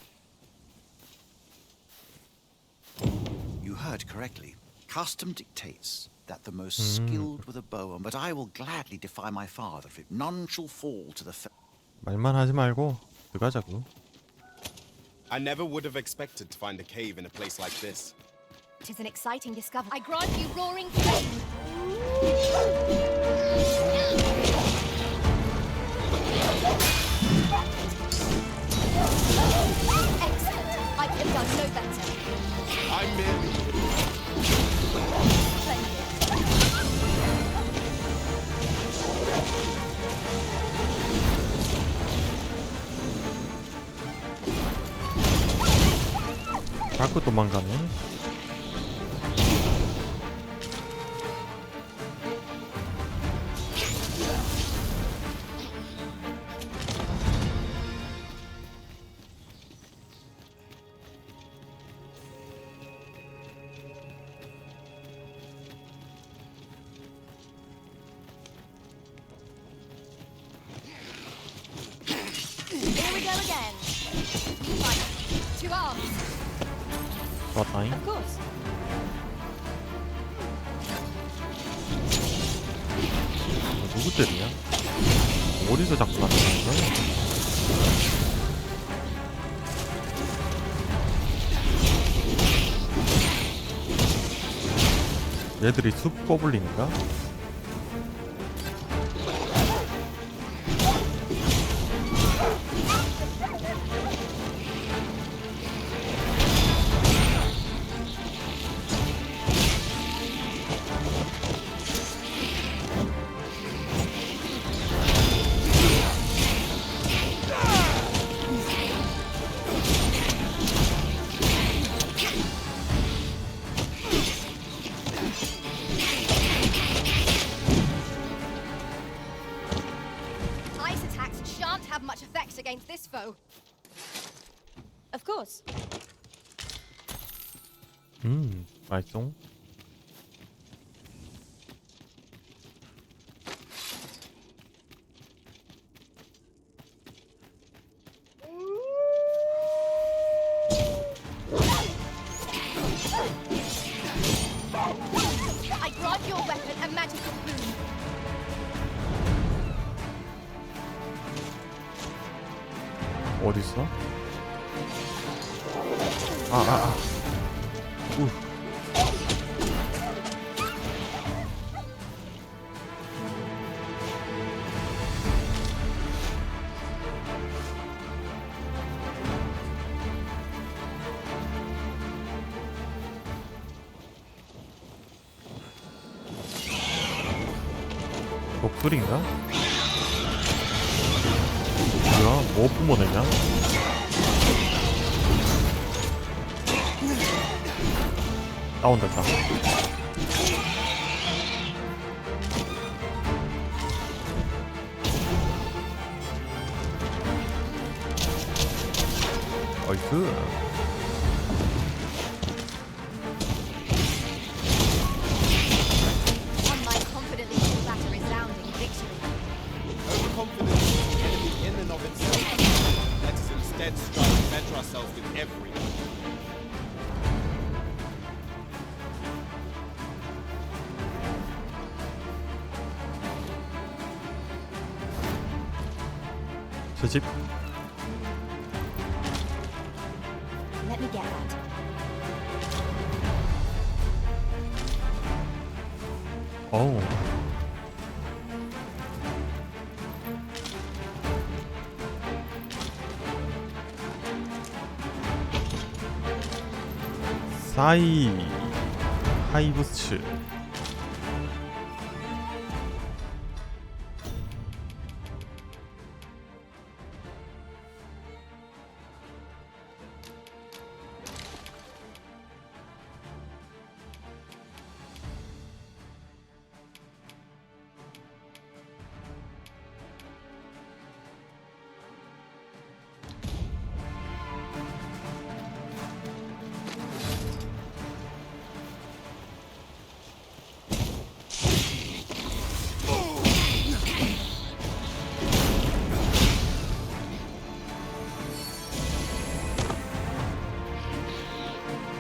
[SPEAKER 5] You heard correctly. Custom dictates that the most skilled with a bow, but I will gladly defy my father if none shall fall to the
[SPEAKER 1] 말만 하지 말고 들어가자고.
[SPEAKER 6] I never would have expected to find a cave in a place like this.
[SPEAKER 2] 'Tis an exciting discovery. I grant you roaring flame. Excellent. I could have done no better.
[SPEAKER 6] I'm merely...
[SPEAKER 1] 자꾸 도망가네.
[SPEAKER 2] Here we go again. Right. To
[SPEAKER 3] arms.
[SPEAKER 1] 좋았다잉.
[SPEAKER 3] Of course.
[SPEAKER 1] 누구 때리냐? 어디서 자꾸 나타나는 거야? 얘들이 숲 고블린인가?
[SPEAKER 3] Ice attacks shan't have much effect against this foe. Of course.
[SPEAKER 1] 맛있어.
[SPEAKER 3] I grant your weapon a magical boon.
[SPEAKER 1] 어딨어? 독수리인가? 뭐야? 뭐 뿜어내냐? 다운됐다. 나이스.
[SPEAKER 3] On my confidently called that a resounding victory.
[SPEAKER 6] Overconfidence is the enemy in and of itself. Let us instead strive to better ourselves with every
[SPEAKER 1] 저 집.
[SPEAKER 3] Let me get that.
[SPEAKER 1] 어우. 하이브스.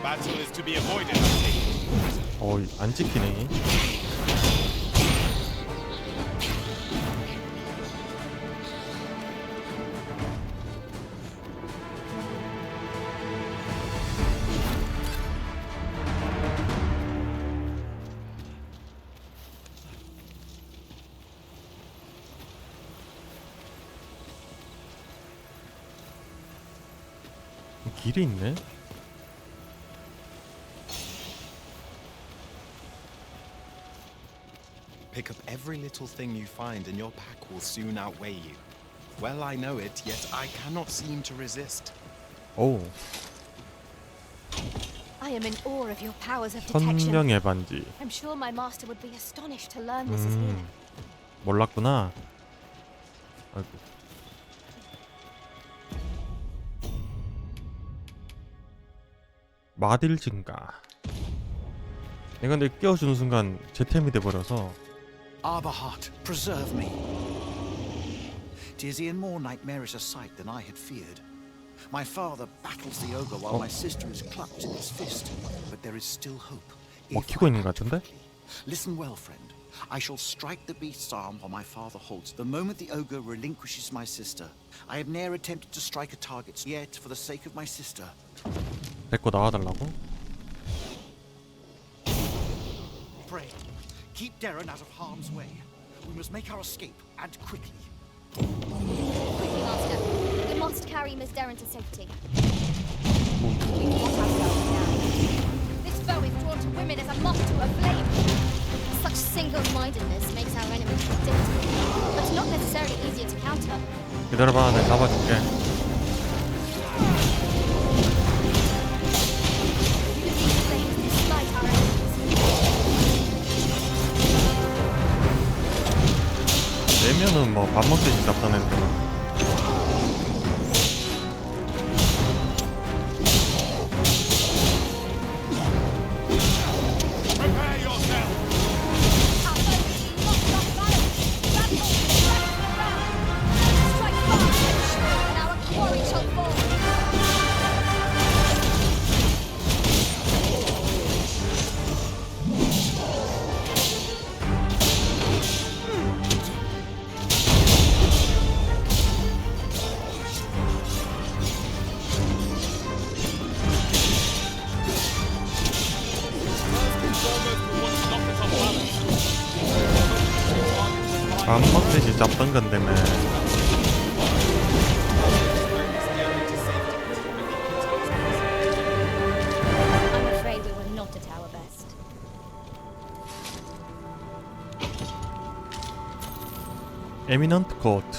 [SPEAKER 6] battle is to be avoided.
[SPEAKER 1] 안 찍히네. 길이 있네.
[SPEAKER 6] Pick up every little thing you find and your pack will soon outweigh you. Well, I know it, yet I cannot seem to resist.
[SPEAKER 1] 오.
[SPEAKER 3] I am in awe of your powers of detection.
[SPEAKER 1] 천명의 반지.
[SPEAKER 3] I'm sure my master would be astonished to learn this is here.
[SPEAKER 1] 몰랐구나. 아이고. 마딜 증가. 내가 근데 끼워주는 순간 제템이 돼버려서.
[SPEAKER 5] Arberheart, preserve me. 'Tis e'en more nightmarish a sight than I had feared. My father battles the ogre while my sister is clutched in his fist. But there is still hope.
[SPEAKER 1] 먹히고 있는 것 같은데?
[SPEAKER 5] Listen well, friend. I shall strike the beast's arm while my father holds. The moment the ogre relinquishes my sister, I have ne'er attempted to strike a target yet for the sake of my sister.
[SPEAKER 1] 데리고 나와달라고?
[SPEAKER 5] Pray, keep Darren out of harm's way. We must make our escape, and quickly.
[SPEAKER 2] Quickly, Master. We must carry Miss Darren to safety. We want ourselves now. This foe is drawn to women as a moth to a flame. Such single-mindedness makes our enemies predictable, but not necessarily easier to counter.
[SPEAKER 1] 기다려봐, 내가 잡아줄게. 내면은 뭐 밥 먹듯이 잡던 애들은. 밥 먹듯이 잡던 건데네.
[SPEAKER 2] I'm afraid we were not at our best.
[SPEAKER 1] 에미넌트 코트.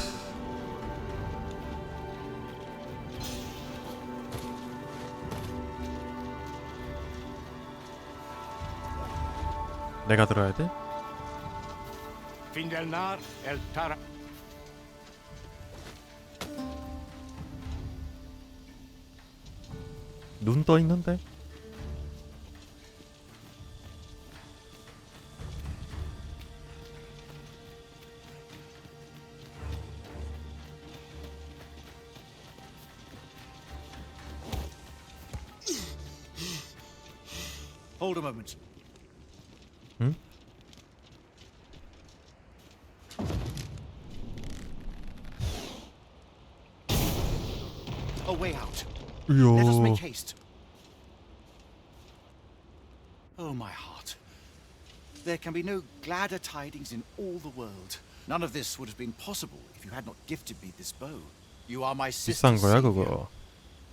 [SPEAKER 1] 내가 들어야 돼?
[SPEAKER 7] Fin del nar, el tara.
[SPEAKER 1] 눈 떠 있는데?
[SPEAKER 5] Hold a moment.
[SPEAKER 1] 응?
[SPEAKER 5] A way out.
[SPEAKER 1] 이야.
[SPEAKER 5] Let us make haste. Oh, my heart. There can be no gladder tidings in all the world. None of this would have been possible if you had not gifted me this bow. You are my sister's
[SPEAKER 1] 비싼 거야
[SPEAKER 5] savior.
[SPEAKER 1] 그거.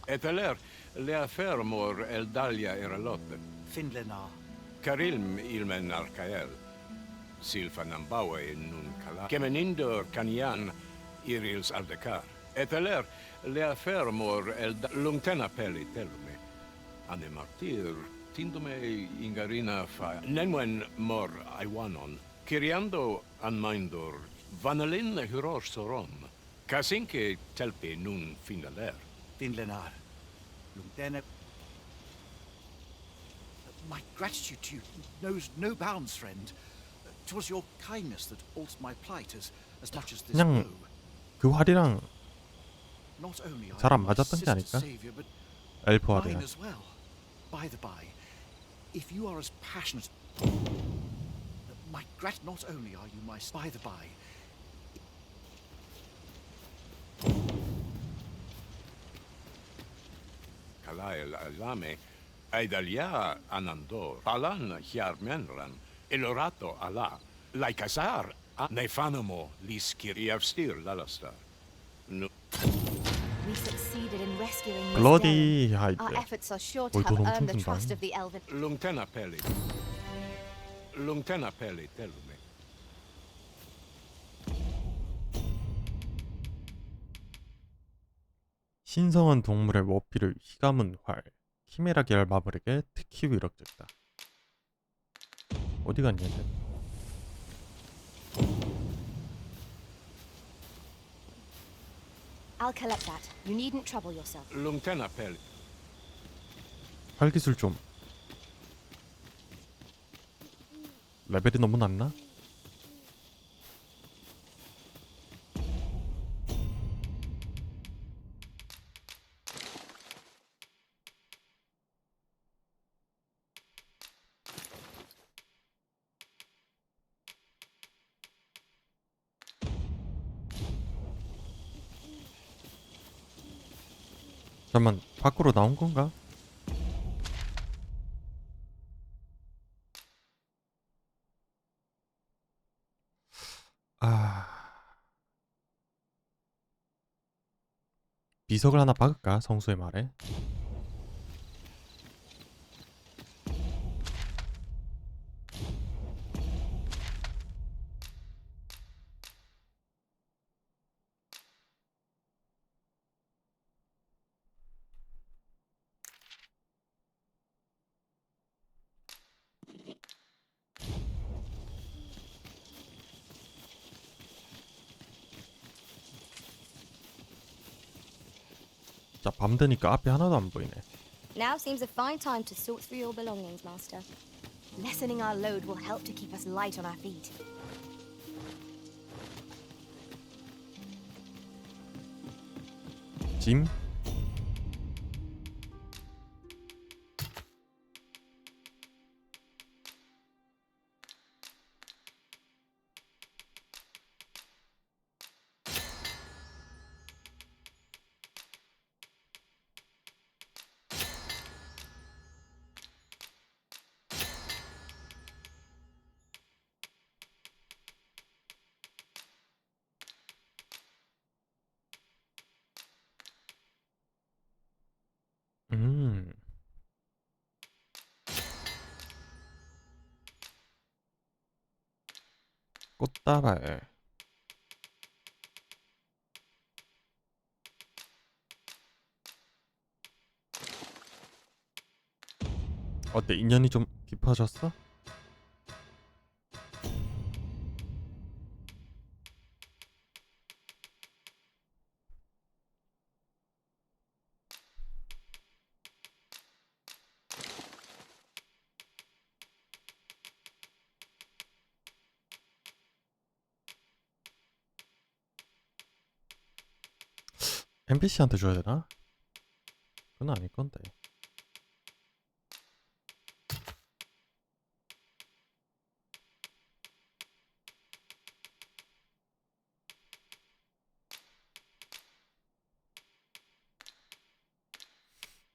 [SPEAKER 7] Eteler, le fermor el dalia eralot.
[SPEAKER 5] Finlenar.
[SPEAKER 7] Karilm ilmen arkael. Silfanambawe nun kala. Kemenindor kanian irils aldekar. Eteler, le fermor el lungtena peli telume. Ane martir, tindome ingarina fa. Nenwen mor aiwanon. Kiriando anmaindor. Vanalin huror soron. Kasinke telpe nun finaler.
[SPEAKER 5] Finlenar. Lungtena. My gratitude to you knows no bounds, friend. 'Twas your kindness that altered my plight as much as this
[SPEAKER 1] 그냥
[SPEAKER 5] bow.
[SPEAKER 1] 그 활이랑
[SPEAKER 5] Not only are
[SPEAKER 1] 잘
[SPEAKER 5] you
[SPEAKER 1] 안
[SPEAKER 5] my
[SPEAKER 1] 맞았던 게
[SPEAKER 5] sister's
[SPEAKER 1] 아닐까?
[SPEAKER 5] savior, but
[SPEAKER 1] 엘프
[SPEAKER 5] mine
[SPEAKER 1] 활이랑.
[SPEAKER 5] as well. By the by, if you are as passionate, my not only are you my by the by.
[SPEAKER 7] Kalael alame. Aidalia anandor. Palan hiarmenran. Elorato ala. Laikasar. Nefanamo liskir iavstir lalastar. No.
[SPEAKER 3] We succeeded in rescuing Miss
[SPEAKER 1] Bloody
[SPEAKER 3] Darren.
[SPEAKER 1] hide.
[SPEAKER 3] Our efforts are sure to
[SPEAKER 1] 뭘
[SPEAKER 3] have
[SPEAKER 1] 돈
[SPEAKER 3] earned
[SPEAKER 1] 엄청
[SPEAKER 3] the
[SPEAKER 1] 든다.
[SPEAKER 3] trust of the elven.
[SPEAKER 7] Lungtena peli. Lungtena peli telume.
[SPEAKER 1] 신성한 동물의 머피를 휘감은 활. 키메라 계열 마블에게 특히 위력적이다. 어디 갔냐 얘?
[SPEAKER 3] I'll collect that. You needn't trouble yourself.
[SPEAKER 7] Lungtena peli.
[SPEAKER 1] 활 기술 좀. 레벨이 너무 낮나? 잠깐만, 밖으로 나온 건가? 아, 비석을 하나 박을까? 성수의 말에. 자, 밤 되니까 앞이 하나도 안 보이네.
[SPEAKER 3] Now seems a fine time to sort through your belongings, Master. Lessening our load will help to keep us light on our feet.
[SPEAKER 1] 짐? 꽃다발. 어때? 인연이 좀 깊어졌어? NPC한테 줘야 되나? 그건 아닐 건데.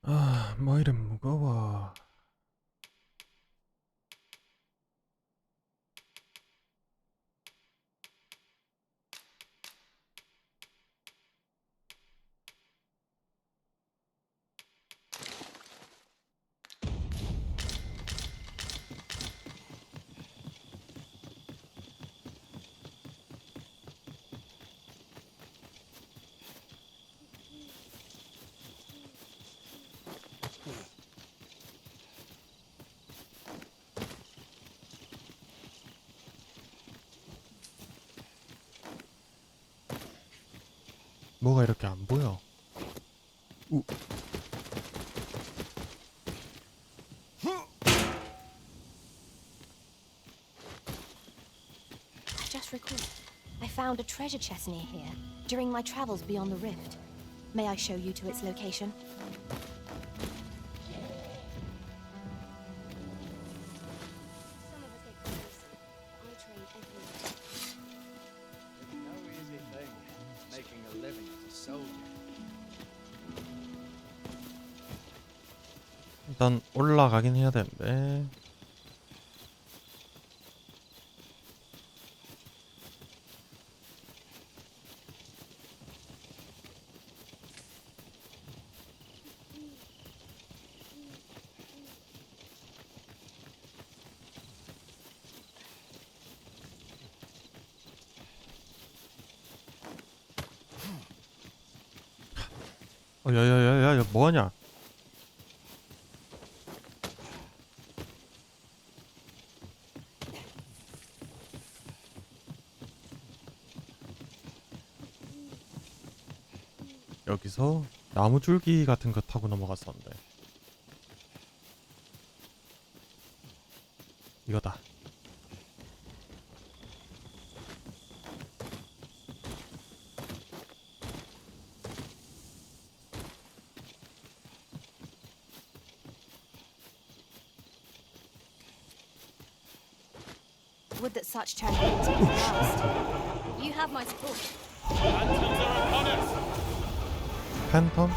[SPEAKER 1] 아, 뭐 이래 무거워. 뭐가 이렇게 안 보여? 우.
[SPEAKER 3] I just recalled. I found a treasure chest near here during my travels beyond the rift. May I show you to its location?
[SPEAKER 1] 일단 올라가긴 해야 되는데. 야야야야야, 뭐하냐? 여기서 나무 줄기 같은 거 타고 넘어갔었는데. 이거다.
[SPEAKER 3] Would that such tranquility would last. You have my support.
[SPEAKER 15] Phantoms are upon us!
[SPEAKER 1] 팬텀?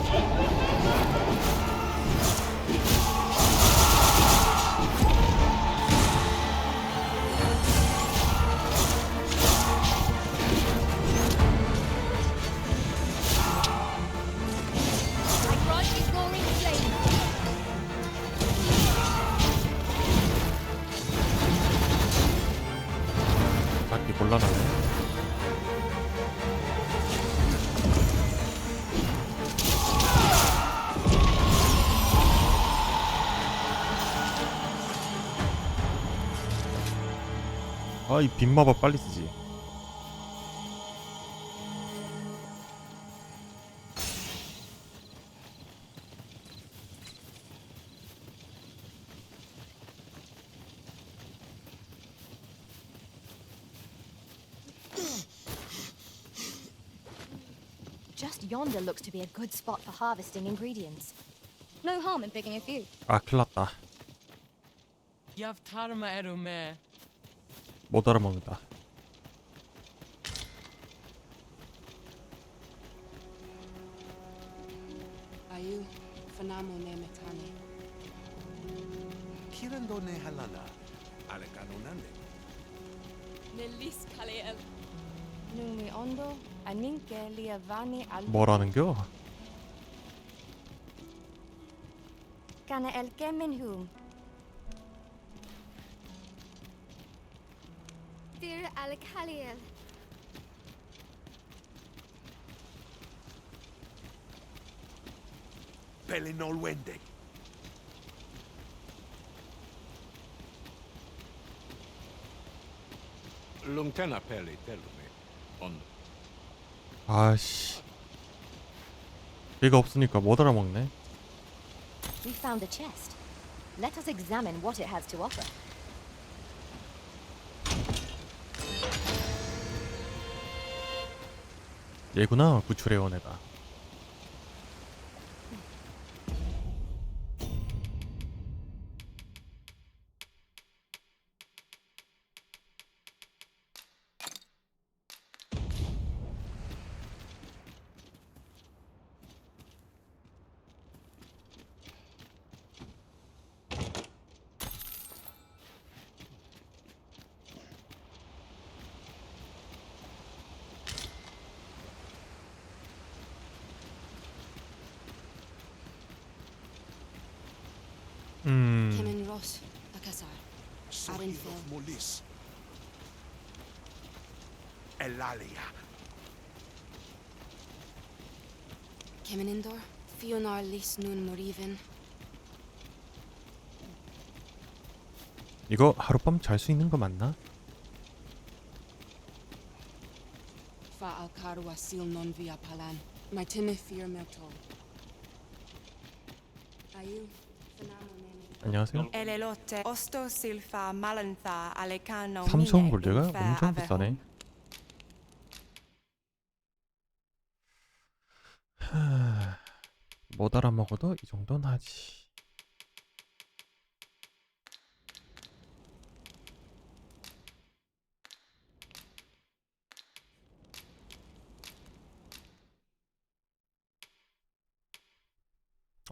[SPEAKER 2] I grant you roaring flame.
[SPEAKER 1] 잡기 곤란하네. 아, 이 빈마법 빨리 쓰지.
[SPEAKER 3] Just yonder looks to be a good spot for harvesting ingredients.
[SPEAKER 2] No harm in picking a few.
[SPEAKER 1] 아, 큰일 났다.
[SPEAKER 9] Yavtarma erume.
[SPEAKER 1] 못 알아먹는다.
[SPEAKER 22] Ayu, fanamo ne metane.
[SPEAKER 7] Kirandone halana. Alekanonande.
[SPEAKER 22] Nelis kaleel.
[SPEAKER 18] Numi ondo, aninke liavani al.
[SPEAKER 1] 뭐라는겨?
[SPEAKER 18] Kana el kemenhum.
[SPEAKER 2] Dear Alakaliel.
[SPEAKER 7] Pelinol wende. Lungtena peli tellume on.
[SPEAKER 1] 아씨. 얘가 없으니까 못 알아먹네.
[SPEAKER 3] We found a chest. Let us examine what it has to offer.
[SPEAKER 1] 얘구나, 구출해온 애가.
[SPEAKER 22] Kemen Ross, Akasar. Arinfil.
[SPEAKER 7] Molis. Elalia.
[SPEAKER 22] Kemen Indor, Fionar Lis Nun Moriven.
[SPEAKER 1] 이거 하룻밤 잘 수 있는 거 맞나?
[SPEAKER 22] Fa Alcarua Sil Non Via Palan. My Timmy Fear Mertol. Ayu, fanamo ne.
[SPEAKER 1] 안녕하세요.
[SPEAKER 18] Elelote osto silfa malantha alecano.
[SPEAKER 1] 삼성 골드가 엄청 비싸네. 못 알아먹어도 이 정도는 하지.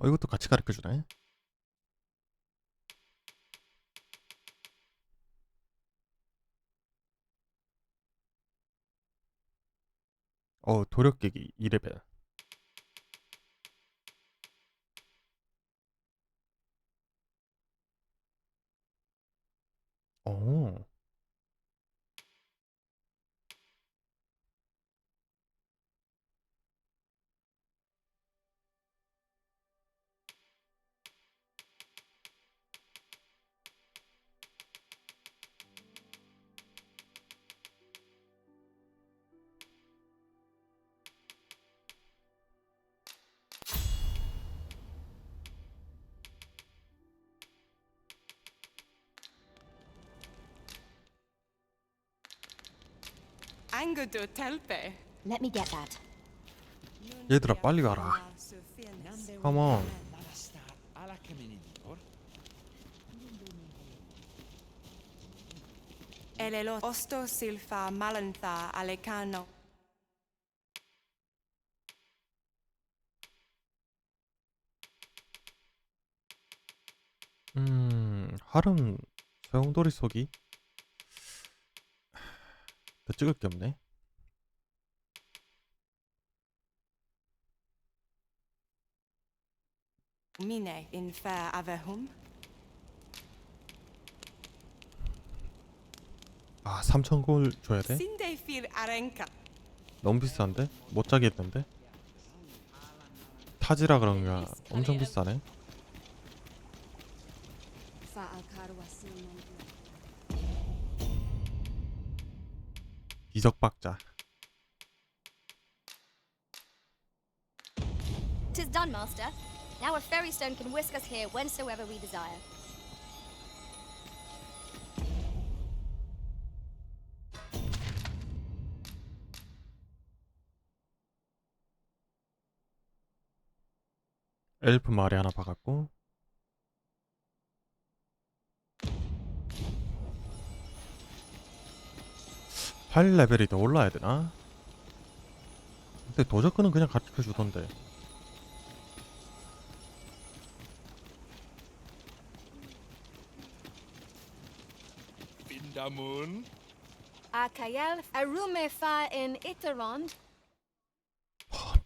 [SPEAKER 1] 이것도 같이 가르쳐주네. 도력깨기 2레벨. 오.
[SPEAKER 18] Angudo telpe.
[SPEAKER 3] Let me get that.
[SPEAKER 1] 얘들아 빨리 가라. Come on.
[SPEAKER 18] Elelo osto silfa malantha alecano.
[SPEAKER 1] 하름 소용돌이 속이 더 찍을 게 없네.
[SPEAKER 18] Mine in fair avehum.
[SPEAKER 1] 아 3,000골 줘야 돼?
[SPEAKER 18] Sinde fil arenka.
[SPEAKER 1] 너무 비싼데? 못 자겠는데? 타지라 그런가 엄청 비싸네. 기적박자.
[SPEAKER 2] Tis done, master. Now a ferry stone can whisk us here whensoever we desire.
[SPEAKER 1] 엘프 말이 하나 박았고 8레벨이 더 올라야 되나? 근데 도적근은 그냥 가르쳐 주던데.
[SPEAKER 15] 빈다문.
[SPEAKER 2] Akael arume fa in Iterond.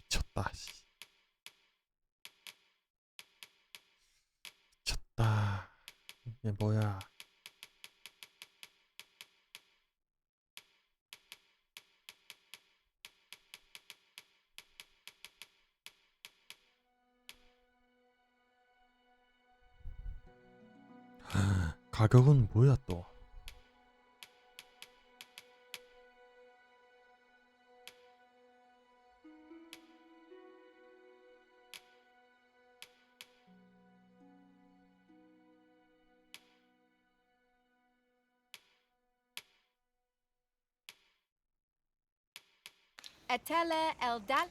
[SPEAKER 1] 미쳤다. 미쳤다. 이게 뭐야? 가격은 뭐야 또?
[SPEAKER 2] Etele eldal.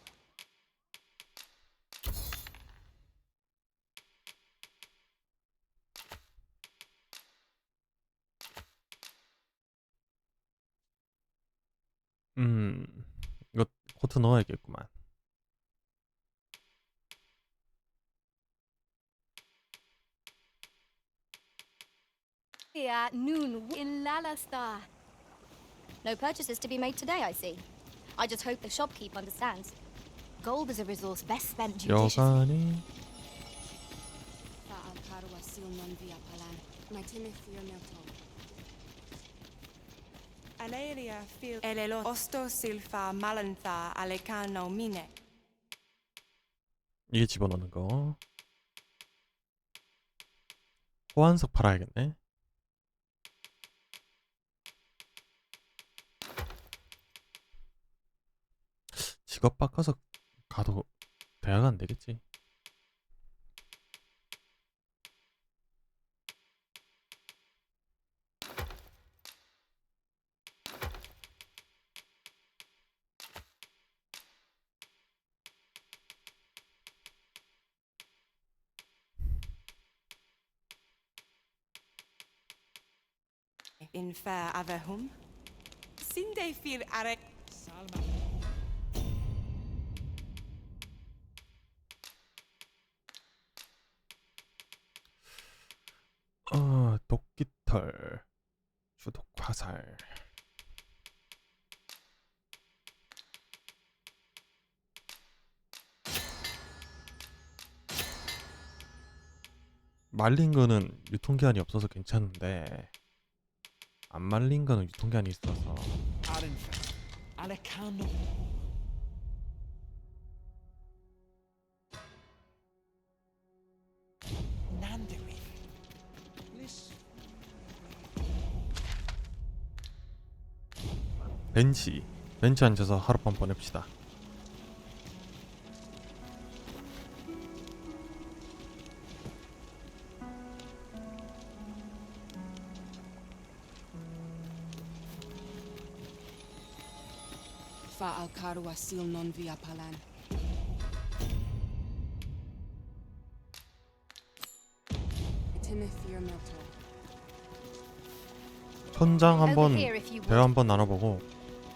[SPEAKER 1] 이거 코트 넣어야겠구만.
[SPEAKER 2] Yeah, noon in Lalastar. No purchases to be made today, I see. I just hope the shopkeep understands. Gold is a resource best spent judiciously.
[SPEAKER 1] 여간이
[SPEAKER 18] Aleria fil elelo osto silfa malantha alecano mine.
[SPEAKER 1] 이게 집어넣는 거. 호환석 팔아야겠네. 직업 바꿔서 가도 대화가 안 되겠지.
[SPEAKER 18] In fair avehum. Sinde fil arek.
[SPEAKER 1] 도끼털, 주독 화살. 말린 거는 유통기한이 없어서 괜찮은데 안 말린 거는 유통기한이 있어서. 벤치 앉아서 하룻밤 보냅시다.
[SPEAKER 22] Fa alcaru asil non via palan. Timothy Milton.
[SPEAKER 1] 천장 한번 대화 한번 나눠보고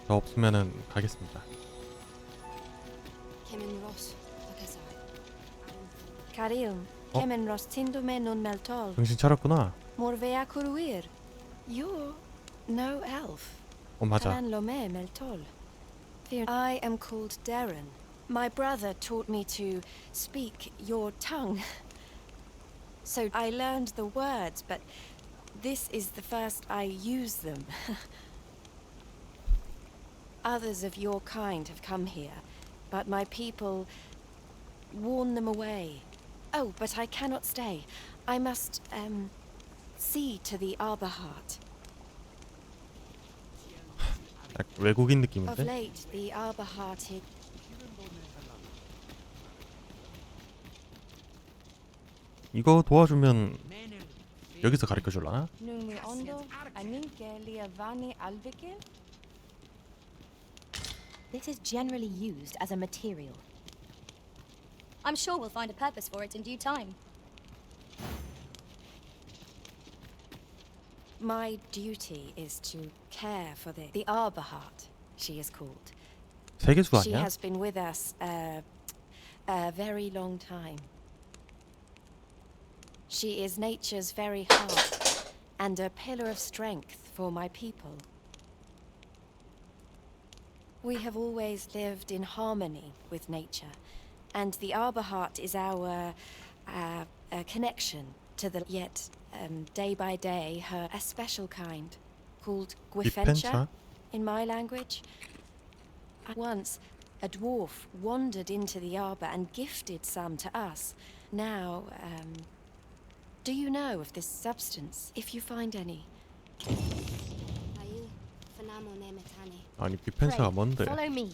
[SPEAKER 1] 더 없으면은 가겠습니다.
[SPEAKER 2] Karim, kemen rostindume non meltol.
[SPEAKER 1] 정신 차렸구나.
[SPEAKER 3] Morvea Kuruir. You're no elf.
[SPEAKER 1] 맞아.
[SPEAKER 3] Kalan Lome Meltol. I am called Darren. My brother taught me to speak your tongue. So I learned the words, but this is the first I use them. Others of your kind have come here, but my people warn them away. Oh, but I cannot stay. I must, see to the Arbor Heart.
[SPEAKER 1] 외국인
[SPEAKER 3] Of
[SPEAKER 1] 느낌인데?
[SPEAKER 3] late, the Arbor Heart
[SPEAKER 1] 이거 도와주면 여기서 가르쳐 줄라나?
[SPEAKER 2] This is generally used as a material. I'm sure we'll find a purpose for it in due time.
[SPEAKER 3] My duty is to care for the Arbor Heart, she is called.
[SPEAKER 1] 세계수
[SPEAKER 3] She
[SPEAKER 1] 아니야?
[SPEAKER 3] has been with us a very long time. She is nature's very heart and a pillar of strength for my people. We have always lived in harmony with nature, and the Arbor Heart is our connection to the yet day by day her a special kind called Gwifencha in my language. Once a dwarf wandered into the arbor and gifted some to us. Now, do you know of this substance, if you find any?
[SPEAKER 1] 아니 비펜사가 뭔데?
[SPEAKER 2] Follow me.